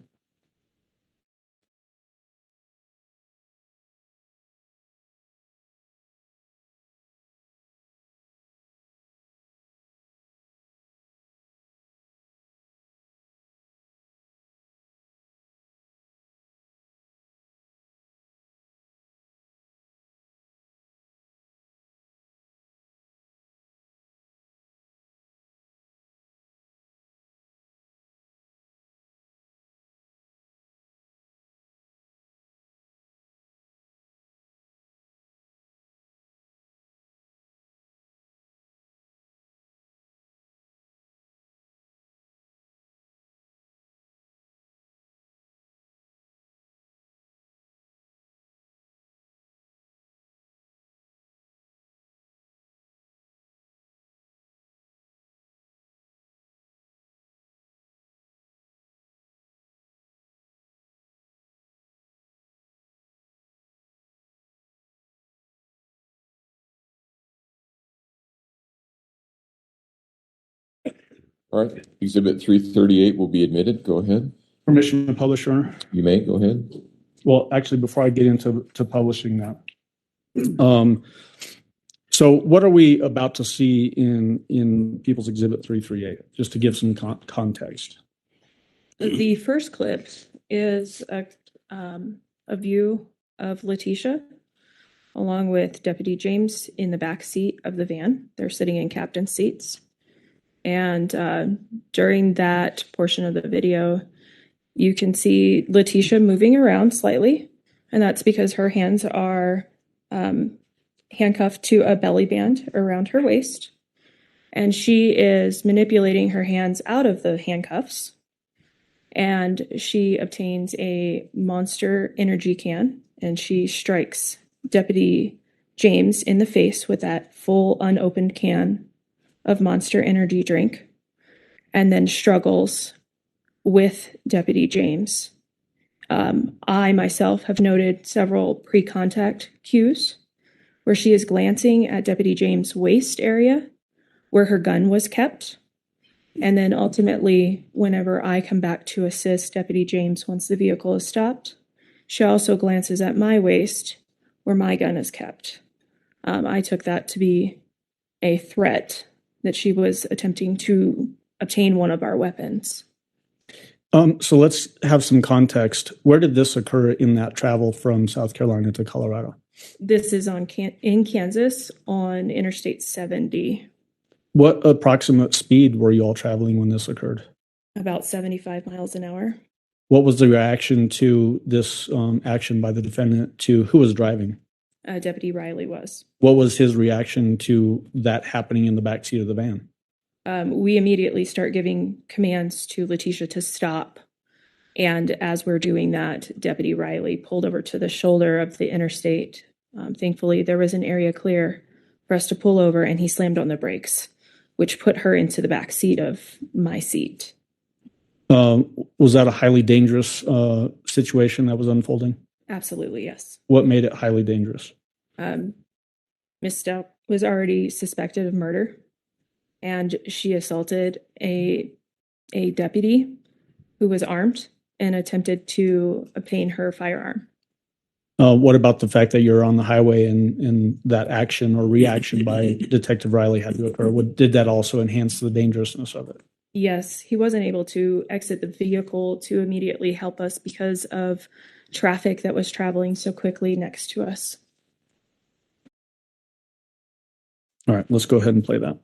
Speaker 6: All right. Exhibit 338 will be admitted. Go ahead.
Speaker 7: Permission to publish, Your Honor?
Speaker 6: You may. Go ahead.
Speaker 7: Well, actually, before I get into publishing that, so what are we about to see in People's Exhibit 338, just to give some context?
Speaker 8: The first clip is a view of Letecia along with Deputy James in the back seat of the van. They're sitting in captain's seats. And during that portion of the video, you can see Letecia moving around slightly, and that's because her hands are handcuffed to a belly band around her waist, and she is manipulating her hands out of the handcuffs, and she obtains a Monster Energy can, and she strikes Deputy James in the face with that full unopened can of Monster Energy drink, and then struggles with Deputy James. I myself have noted several pre-contact cues where she is glancing at Deputy James' waist area where her gun was kept. And then ultimately, whenever I come back to assist Deputy James once the vehicle is stopped, she also glances at my waist where my gun is kept. I took that to be a threat that she was attempting to obtain one of our weapons.
Speaker 7: So let's have some context. Where did this occur in that travel from South Carolina to Colorado?
Speaker 8: This is in Kansas on Interstate 70.
Speaker 7: What approximate speed were you all traveling when this occurred?
Speaker 8: About 75 miles an hour.
Speaker 7: What was the reaction to this action by the defendant to who was driving?
Speaker 8: Deputy Riley was.
Speaker 7: What was his reaction to that happening in the backseat of the van?
Speaker 8: We immediately start giving commands to Letecia to stop. And as we're doing that, Deputy Riley pulled over to the shoulder of the interstate. Thankfully, there was an area clear for us to pull over, and he slammed on the brakes, which put her into the back seat of my seat.
Speaker 7: Was that a highly dangerous situation that was unfolding?
Speaker 8: Absolutely, yes.
Speaker 7: What made it highly dangerous?
Speaker 8: Ms. Stauch was already suspected of murder, and she assaulted a deputy who was armed and attempted to obtain her firearm.
Speaker 7: What about the fact that you're on the highway and that action or reaction by Detective Riley had to occur? Did that also enhance the dangerousness of it?
Speaker 8: Yes, he wasn't able to exit the vehicle to immediately help us because of traffic that was traveling so quickly next to us.
Speaker 7: All right, let's go ahead and play that.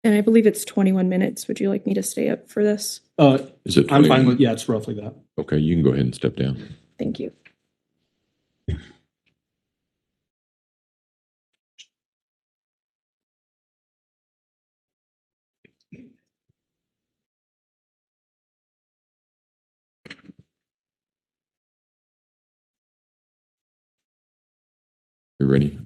Speaker 8: And I believe it's 21 minutes. Would you like me to stay up for this?
Speaker 6: Is it
Speaker 7: I'm
Speaker 6: 20?
Speaker 7: fine with, yeah, it's roughly that.
Speaker 6: Okay, you can go ahead and step down.
Speaker 8: Thank you.
Speaker 6: You ready?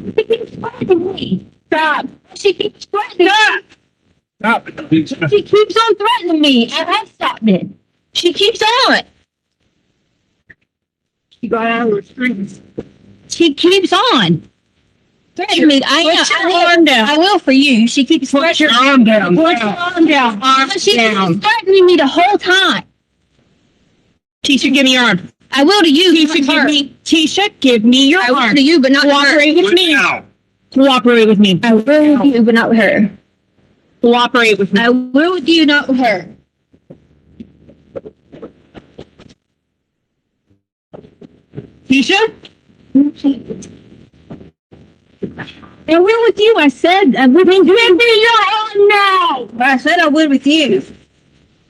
Speaker 1: She keeps threatening me. Stop. She keeps threatening me.
Speaker 3: Stop.
Speaker 1: She keeps on threatening me. I have stopped it. She keeps on.
Speaker 3: She got out of the streets.
Speaker 1: She keeps on. Threatening me.
Speaker 3: Put your arm down.
Speaker 1: I will for you. She keeps
Speaker 3: Put your arm down.
Speaker 1: Put your arm down. She
Speaker 3: down.
Speaker 1: keeps threatening me the whole time.
Speaker 3: Tisha, give me your arm.
Speaker 1: I will to you.
Speaker 3: Tisha, give me your
Speaker 1: I will
Speaker 3: arm.
Speaker 1: to you, but not to her.
Speaker 3: Cooperate with me. Cooperate with me.
Speaker 1: I will with you, but not with her.
Speaker 3: Cooperate with me.
Speaker 1: I will with you, not with her.
Speaker 3: Tisha?
Speaker 1: I will with you. I said I would with you. Give me your arm now. I said I would with you.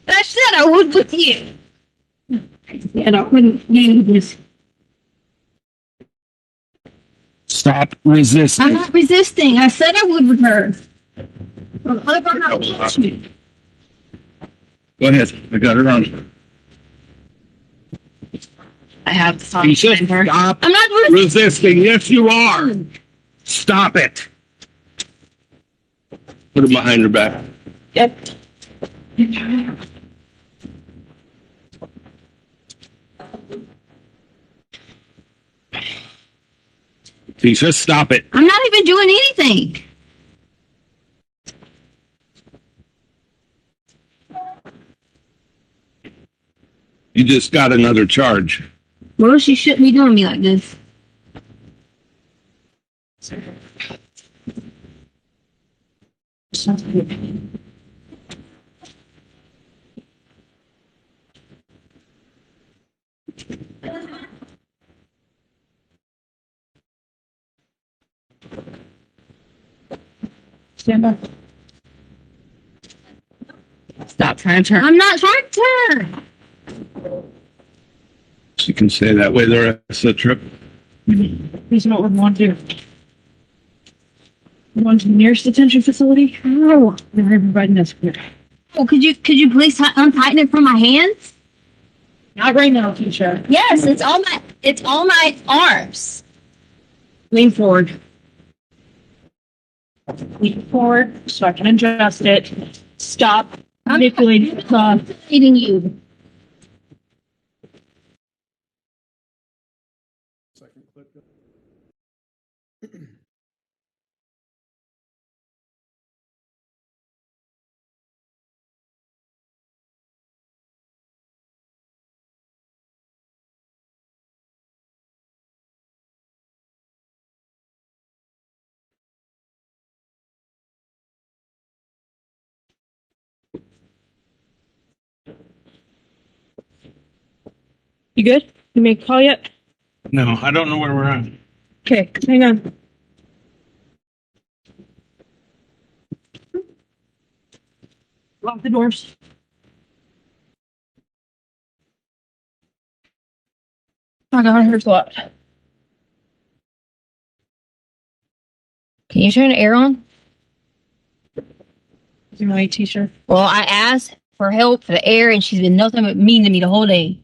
Speaker 1: I said I would with you. And I wouldn't do this.
Speaker 3: Stop resisting.
Speaker 1: I'm not resisting. I said I would with her. What if I'm not with you?
Speaker 3: Go ahead. I got her on.
Speaker 1: I have to stop.
Speaker 3: Tisha, stop
Speaker 1: I'm not
Speaker 3: resisting. Yes, you are. Stop it. Put it behind her back.
Speaker 1: Yep.
Speaker 3: Tisha, stop it.
Speaker 1: I'm not even doing anything.
Speaker 3: You just got another charge.
Speaker 1: Well, she shouldn't be doing me like this. Stand up. Stop trying to turn. I'm not trying to turn.
Speaker 3: She can stay that way the rest of the trip.
Speaker 4: Please know what we want to do. We want to the nearest detention facility.
Speaker 1: No.
Speaker 4: Everybody knows where.
Speaker 1: Oh, could you please untighten it from my hands?
Speaker 4: Not right now, Tisha.
Speaker 1: Yes, it's all my arms.
Speaker 4: Lean forward. Lean forward so I can adjust it. Stop manipulating the thumb.
Speaker 1: Eating you.
Speaker 7: Second clip.
Speaker 4: You good? You make a call yet?
Speaker 9: No, I don't know where we're at.
Speaker 4: Okay, hang on. Lock the doors. Oh God, here's what.
Speaker 10: Can you turn the air on?
Speaker 4: Your white t-shirt.
Speaker 10: Well, I asked for help for the air, and she's been nothing but mean to me the whole day.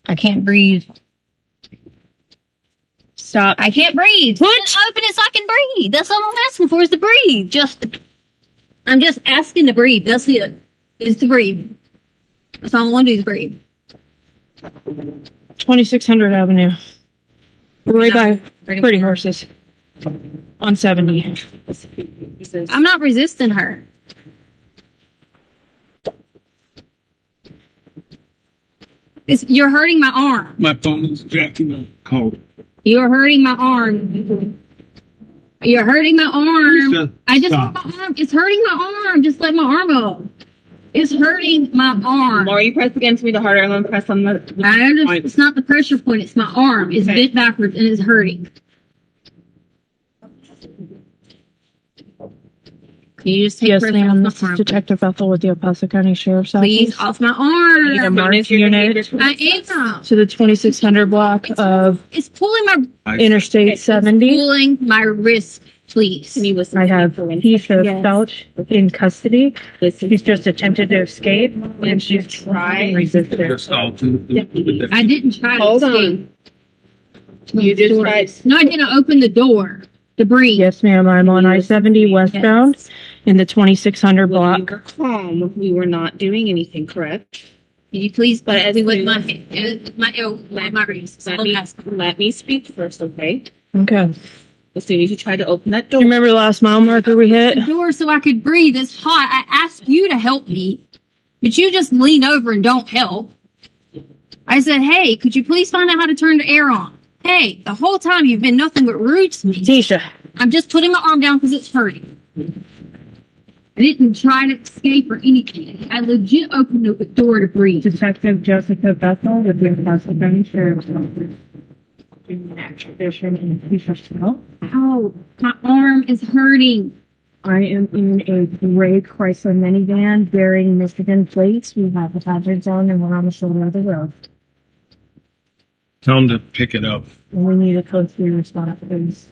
Speaker 10: I can't breathe.
Speaker 4: Stop.
Speaker 10: I can't breathe.
Speaker 4: What?
Speaker 10: Just open it so I can breathe. That's all I'm asking for is to breathe. I'm just asking to breathe. That's it. Is to breathe. That's all I want to do is breathe.
Speaker 4: 2600 Avenue. We're right by Pretty Horses. On 70.
Speaker 10: I'm not resisting her. You're hurting my arm.
Speaker 9: My phone is jacking up. Call.
Speaker 10: You're hurting my arm. You're hurting my arm. I just want my arm. It's hurting my arm. Just let my arm up. It's hurting my arm.
Speaker 4: The more you press against me, the harder I'm going to press on the
Speaker 10: I understand. It's not the pressure point. It's my arm. It's bent backwards and it's hurting. Can you just take
Speaker 4: Yes,
Speaker 10: pressure
Speaker 4: ma'am.
Speaker 10: off
Speaker 4: This
Speaker 10: my
Speaker 4: is
Speaker 10: arm?
Speaker 4: Detective Bethel with the El Paso County Sheriff's Office.
Speaker 10: Please, off my arm.
Speaker 4: Need a march unit
Speaker 10: I am.
Speaker 4: to the 2600 block of
Speaker 10: It's pulling my.
Speaker 4: Interstate 70.
Speaker 10: Pulling my wrist, please.
Speaker 4: I have Letecia Stauch in custody. She's just attempted to escape, and she's trying resisted.
Speaker 10: I didn't try to
Speaker 4: Hold on.
Speaker 10: escape.
Speaker 4: You just tried.
Speaker 10: No, I didn't open the door to breathe.
Speaker 4: Yes, ma'am. I'm on I-70 westbound in the 2600 block.
Speaker 11: We were calm. We were not doing anything, correct?
Speaker 10: Can you please put me with my wrist?
Speaker 11: Let me speak first, okay?
Speaker 4: Okay.
Speaker 11: As soon as you try to open that
Speaker 4: Do
Speaker 11: door,
Speaker 4: you remember the last mile marker we hit?
Speaker 10: The door so I could breathe. It's hot. I asked you to help me, but you just lean over and don't help. I said, hey, could you please find out how to turn the air on? Hey, the whole time you've been nothing but rude to me.
Speaker 4: Tisha.
Speaker 10: I'm just putting my arm down because it's hurting. I didn't try to escape or anything. I legit opened the door to breathe.
Speaker 4: Detective Jessica Bethel with the El Paso County Sheriff's Office. Extradition and Tisha Stauch.
Speaker 10: Ow, my arm is hurting.
Speaker 4: I am in a gray Chrysler minivan bearing Michigan plates. We have the hazards on and we're on the shoulder of the road.
Speaker 9: Tell them to pick it up.
Speaker 4: And we need a code 3 response, please.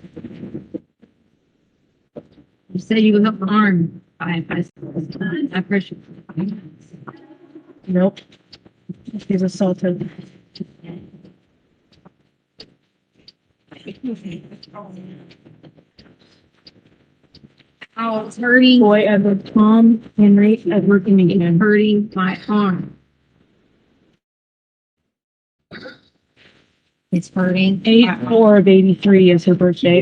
Speaker 10: You said you would help my arm. I appreciate it.
Speaker 4: Nope. She's assaulted.
Speaker 10: Oh, it's hurting.
Speaker 4: Boy Edward Tom Henry Edward Mingan.
Speaker 10: Hurting my arm. It's hurting.
Speaker 4: 8/4 of 83 is her birthday.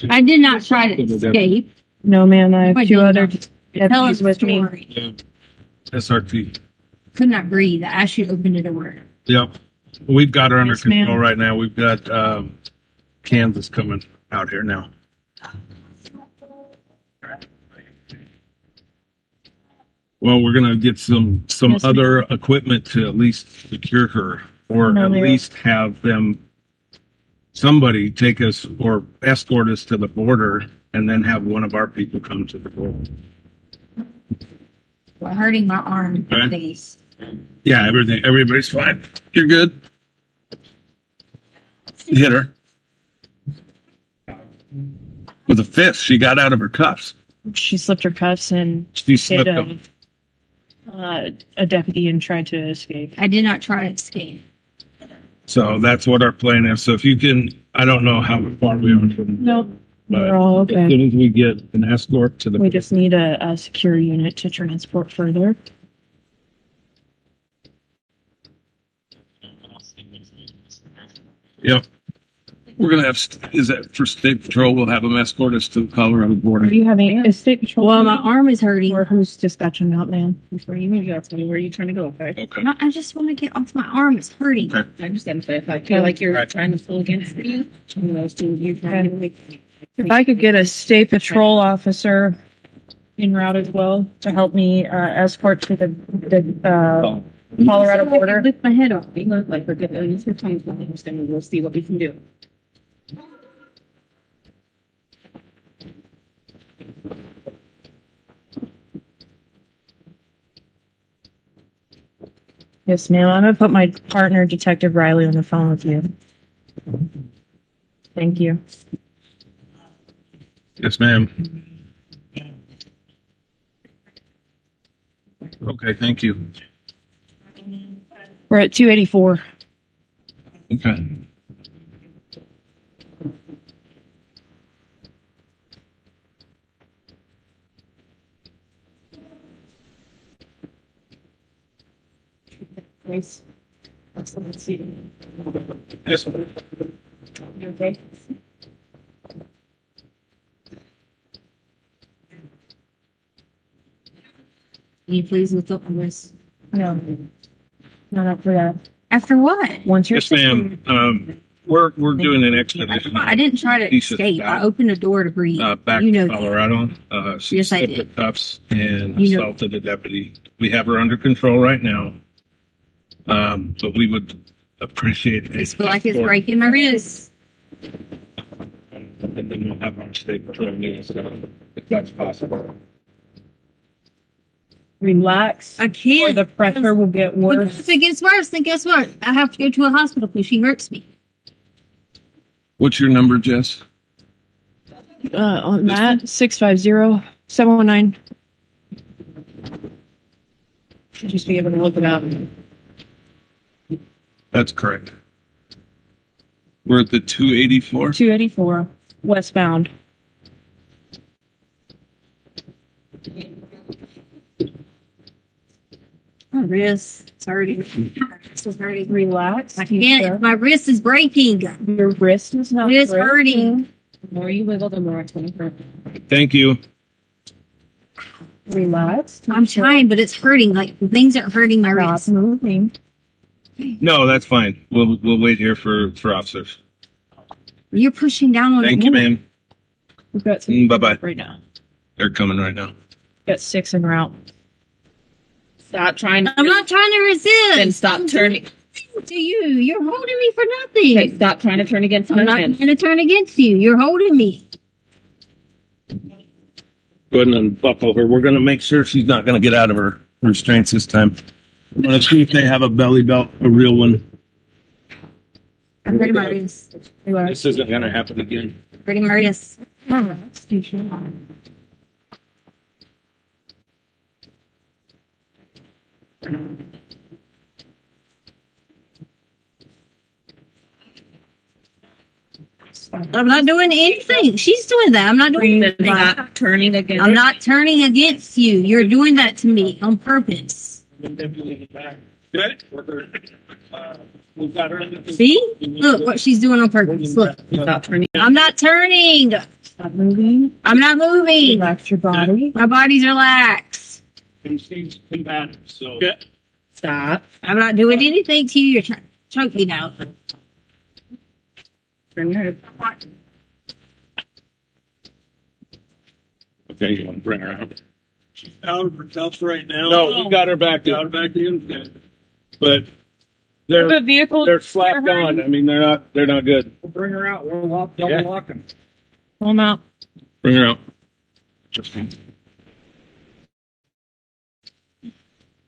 Speaker 10: I did not try to escape.
Speaker 4: No, man, I have two other
Speaker 10: Tell us
Speaker 4: deputies
Speaker 10: the
Speaker 4: with me.
Speaker 10: story.
Speaker 9: SRT.
Speaker 10: Could not breathe. I asked you to open the door.
Speaker 9: Yep. We've got her under
Speaker 4: Yes, ma'am.
Speaker 9: control right now. We've got Kansas coming out here now. Well, we're gonna get some
Speaker 4: Yes, ma'am.
Speaker 9: other equipment to at least secure her, or
Speaker 4: No,
Speaker 9: at
Speaker 4: ma'am.
Speaker 9: least have somebody take us or escort us to the border, and then have one of our people come to the border.
Speaker 10: We're hurting my arm,
Speaker 9: Okay.
Speaker 10: please.
Speaker 9: Yeah, everybody's fine. You're good. You hit her with a fist. She got out of her cuffs.
Speaker 4: She slipped her cuffs and
Speaker 9: She
Speaker 4: hit
Speaker 9: slipped them.
Speaker 4: a deputy and tried to escape.
Speaker 10: I did not try to escape.
Speaker 9: So that's what our plan is. So if you can, I don't know how far we are from.
Speaker 4: Nope.
Speaker 9: But
Speaker 4: We're all
Speaker 9: as
Speaker 4: okay.
Speaker 9: soon as we get an escort to the.
Speaker 4: We just need a secure unit to transport further.
Speaker 9: Yep. We're gonna have, is that for state patrol? We'll have them escort us to the Colorado border.
Speaker 11: Are you having a state patrol?
Speaker 10: Well, my arm is hurting.
Speaker 11: Or who's dispatching out, man? Before you move, you have to tell me where you're trying to go, okay?
Speaker 9: Okay.
Speaker 10: No, I just want to get off my arm. It's hurting.
Speaker 9: Okay.
Speaker 11: I understand, but if I feel like you're
Speaker 9: Right.
Speaker 11: trying to pull against me, one of those two, you're trying to make.
Speaker 12: If I could get a state patrol officer en route as well to help me escort to the Colorado border.
Speaker 10: Lift my head off.
Speaker 11: We look like we're good. Use your time, and we'll see what we can do.
Speaker 12: Yes, ma'am. I'm gonna put my partner, Detective Riley, on the phone with you. Thank you.
Speaker 9: Yes, ma'am. Okay, thank you.
Speaker 12: We're at 284.
Speaker 9: Okay.
Speaker 11: Grace. Let's see.
Speaker 9: Yes.
Speaker 11: You okay?
Speaker 10: Can you please lift up my wrist?
Speaker 12: No, not up for that.
Speaker 10: After what?
Speaker 12: Once you're
Speaker 9: Yes, ma'am. We're doing an expedition.
Speaker 10: I didn't try to
Speaker 9: Piece of
Speaker 10: escape. I
Speaker 9: that.
Speaker 10: opened the door to breathe.
Speaker 9: Back
Speaker 10: You know
Speaker 9: to
Speaker 10: that.
Speaker 9: Colorado. She
Speaker 10: Yes, I
Speaker 9: slipped
Speaker 10: did.
Speaker 9: the cuffs and
Speaker 10: You know-
Speaker 9: assaulted a deputy. We have her under control right now. But we would appreciate it.
Speaker 10: I just feel like it's breaking my wrist.
Speaker 9: And then we'll have our state patrol meetings, if that's possible.
Speaker 12: Relax.
Speaker 10: I
Speaker 12: Or
Speaker 10: can't.
Speaker 12: the pressure will get
Speaker 10: But
Speaker 12: worse.
Speaker 10: if it gets worse, then guess what? I have to go to a hospital because she hurts me.
Speaker 9: What's your number, Jess?
Speaker 12: On that, 650-719. Should just be able to look it up.
Speaker 9: That's correct. We're at the 284.
Speaker 12: 284, westbound.
Speaker 10: My wrist is hurting. My wrist is hurting.
Speaker 12: Relax.
Speaker 10: I can't. My wrist is breaking.
Speaker 12: Your wrist is not
Speaker 10: It is
Speaker 12: breaking.
Speaker 10: hurting.
Speaker 11: The more you wiggle, the more it's going to hurt.
Speaker 9: Thank you.
Speaker 12: Relax.
Speaker 10: I'm trying, but it's hurting. Like things are hurting my
Speaker 12: Stop
Speaker 10: wrist.
Speaker 12: moving.
Speaker 9: No, that's fine. We'll wait here for officers.
Speaker 10: You're pushing down on
Speaker 9: Thank
Speaker 10: the
Speaker 9: you,
Speaker 10: woman.
Speaker 9: ma'am.
Speaker 12: We've got some
Speaker 9: Bye-bye.
Speaker 12: right now.
Speaker 9: They're coming right now.
Speaker 12: Got 6 en route.
Speaker 11: Stop trying to.
Speaker 10: I'm not trying to resist.
Speaker 11: Then stop turning.
Speaker 10: To you, you're holding me for nothing.
Speaker 11: Okay, stop trying to turn against
Speaker 10: I'm not
Speaker 11: me.
Speaker 10: going to turn against you. You're holding me.
Speaker 9: Go ahead and buckle her. We're going to make sure she's not going to get out of her restraints this time. I'm going to see if they have a belly belt, a real one.
Speaker 10: I'm hurting my wrist.
Speaker 9: This isn't going to happen again.
Speaker 10: Hurting my wrist. I'm not doing anything. She's doing that. I'm not doing anything.
Speaker 11: Stop turning against.
Speaker 10: I'm not turning against you. You're doing that to me on purpose.
Speaker 9: Good. We've got her in the
Speaker 10: See? Look what she's doing on purpose. Look.
Speaker 11: Stop turning.
Speaker 10: I'm not turning.
Speaker 12: Stop moving.
Speaker 10: I'm not moving.
Speaker 12: Relax your body.
Speaker 10: My body's relaxed.
Speaker 9: She's combative, so.
Speaker 11: Stop.
Speaker 10: I'm not doing anything to you. You're trying to choke me now.
Speaker 11: Turn your head.
Speaker 9: Okay, you want to bring her out?
Speaker 13: Out of her cuffs right now.
Speaker 9: No, we got her back
Speaker 13: Got her
Speaker 9: in.
Speaker 13: back in.
Speaker 9: But
Speaker 12: The vehicle.
Speaker 9: they're slapped on. I mean, they're not good.
Speaker 13: We'll bring her out. We'll lock, double
Speaker 9: Yeah.
Speaker 13: lock them.
Speaker 12: Pull them out.
Speaker 9: Bring her out.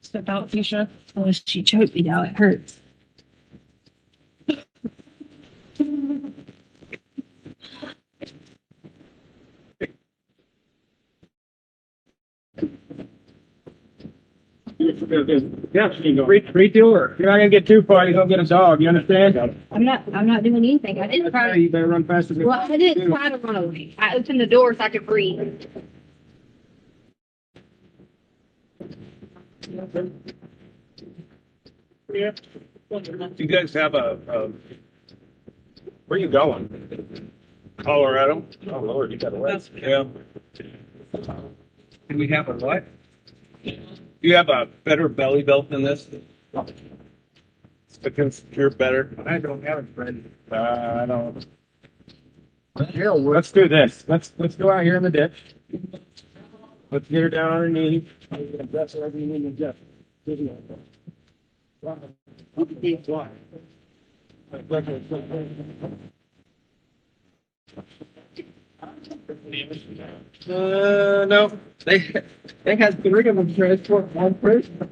Speaker 12: Step out, Keisha.
Speaker 10: Oh, she choked me now. It hurts.
Speaker 13: Yeah, read to her. You're not gonna get too far. You're gonna get a dog. You understand?
Speaker 10: I'm not doing anything. I didn't try.
Speaker 13: You better run fast as you
Speaker 10: Well, I didn't try to run away. I opened the door so I could breathe.
Speaker 9: Do you guys have a
Speaker 13: Where you going?
Speaker 9: Colorado.
Speaker 13: Oh Lord, you got a west.
Speaker 9: Yeah.
Speaker 3: Do we have a what?
Speaker 9: You have a better belly belt than this? Because you're better.
Speaker 13: I don't have it, friend. I don't. Here, let's do this. Let's go out here in the ditch. Let's get her down on her knees. That's whatever you need to do. No. They had 3 of them transport one person.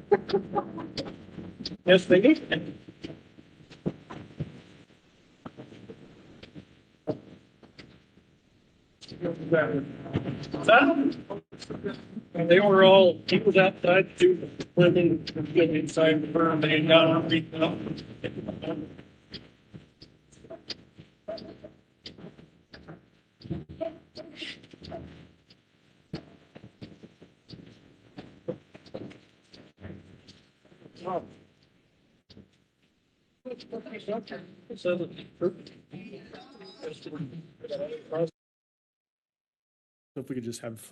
Speaker 13: Yes, they did. And they were all, he was outside too, living inside the firm, they had got everything up.
Speaker 7: If we could just have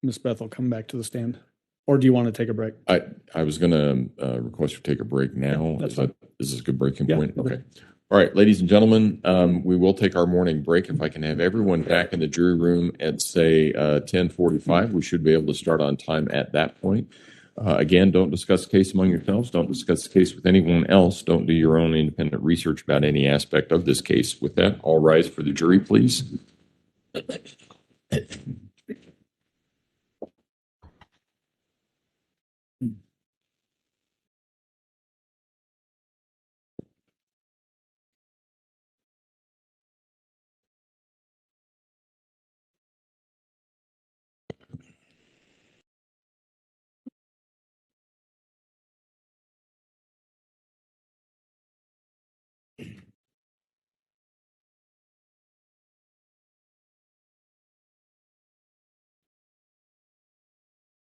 Speaker 7: Miss Bethel come back to the stand, or do you want to take a break?
Speaker 6: I was going to request you take a break now.
Speaker 7: That's
Speaker 6: Is this a good breaking
Speaker 7: Yeah,
Speaker 6: point?
Speaker 7: okay.
Speaker 6: Okay. All right, ladies and gentlemen, we will take our morning break. If I can have everyone back in the jury room at, say, 10:45, we should be able to start on time at that point. Again, don't discuss the case among yourselves. Don't discuss the case with anyone else. Don't do your own independent research about any aspect of this case. With that, all rise for the jury, please.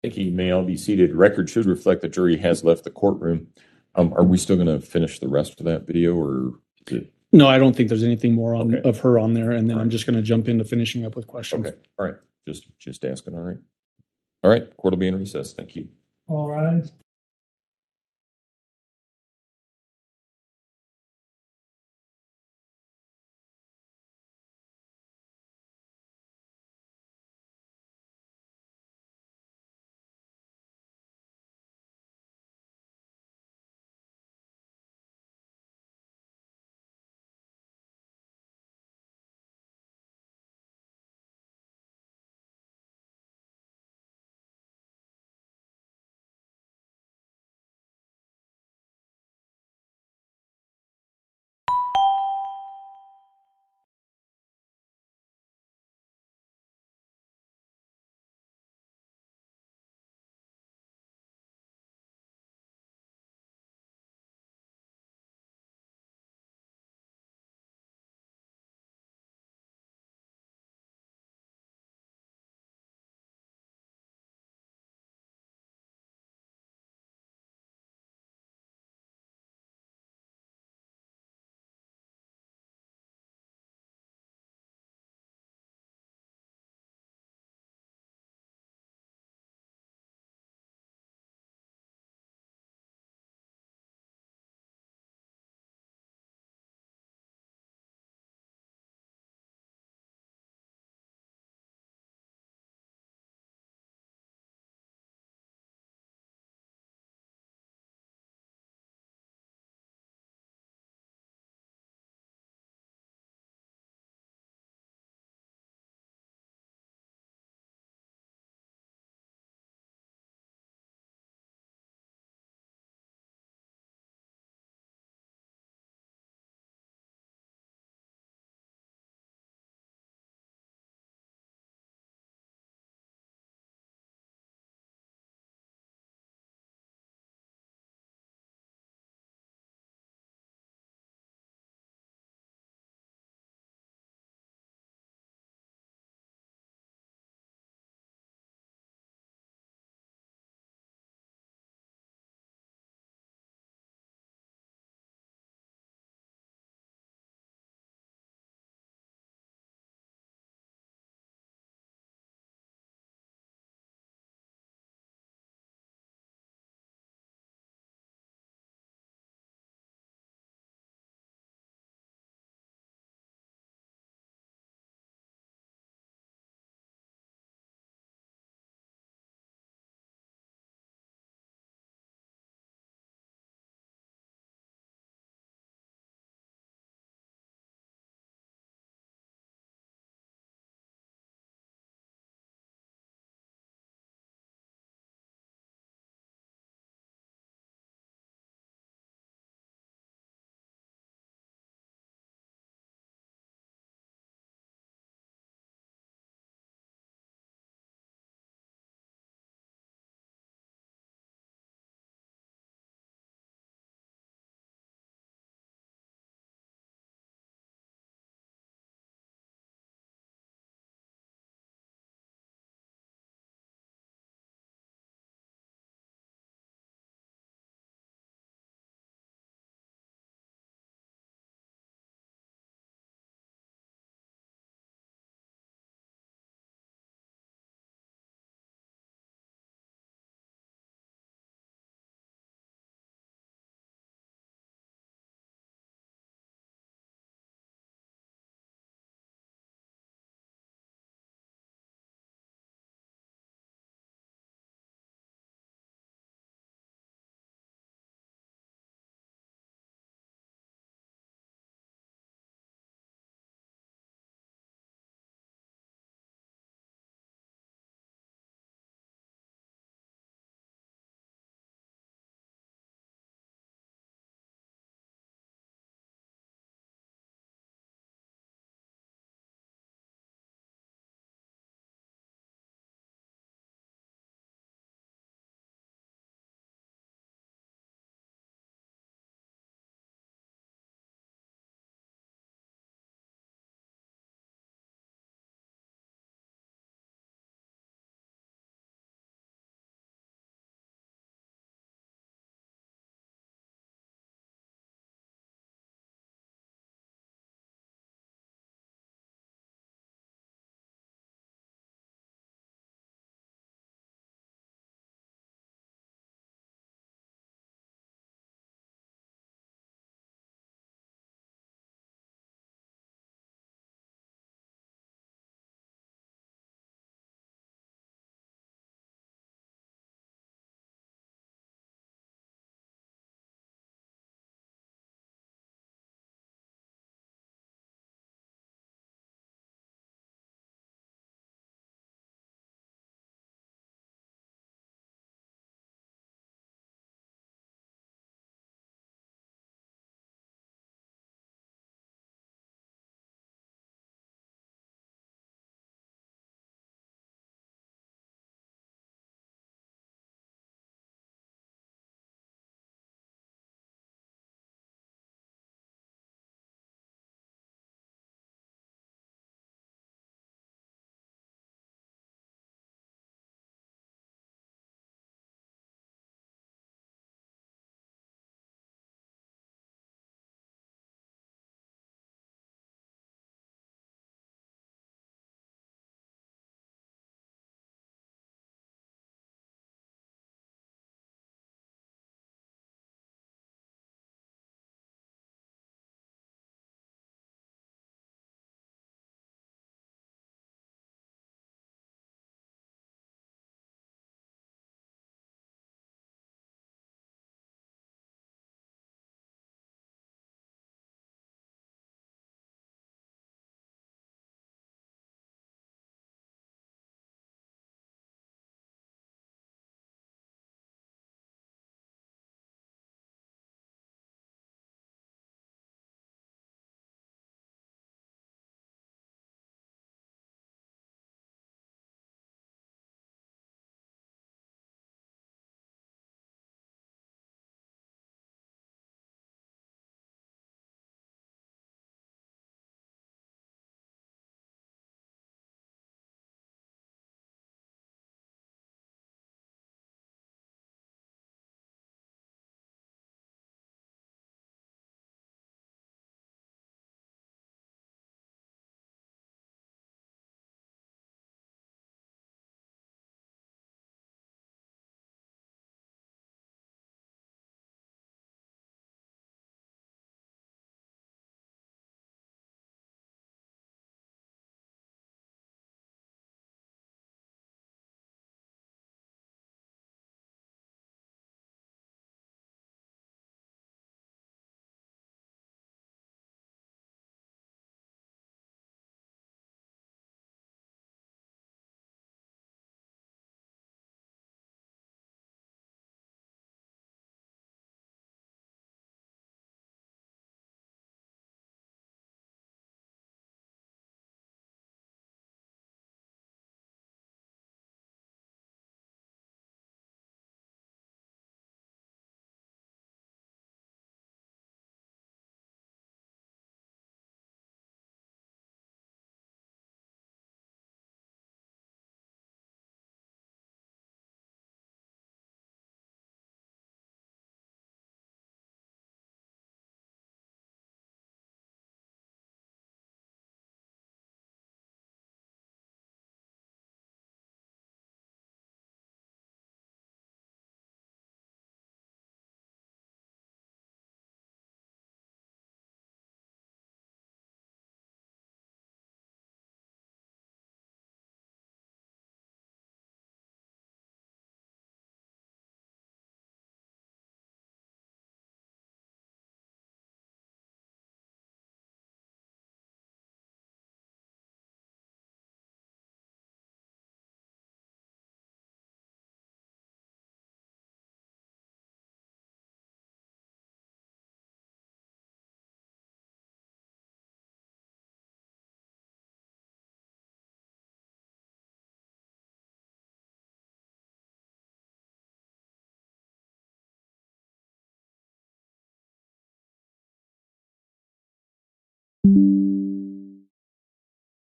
Speaker 6: Thank you. You may all be seated. Record should reflect the jury has left the courtroom. Are we still going to finish the rest of that video, or is it?
Speaker 7: No, I don't think there's anything more of her on there, and then I'm just going to jump into finishing up with questions.
Speaker 6: Okay. All right. Just asking. All right. All right. Court will be in recess. Thank you.
Speaker 13: All rise.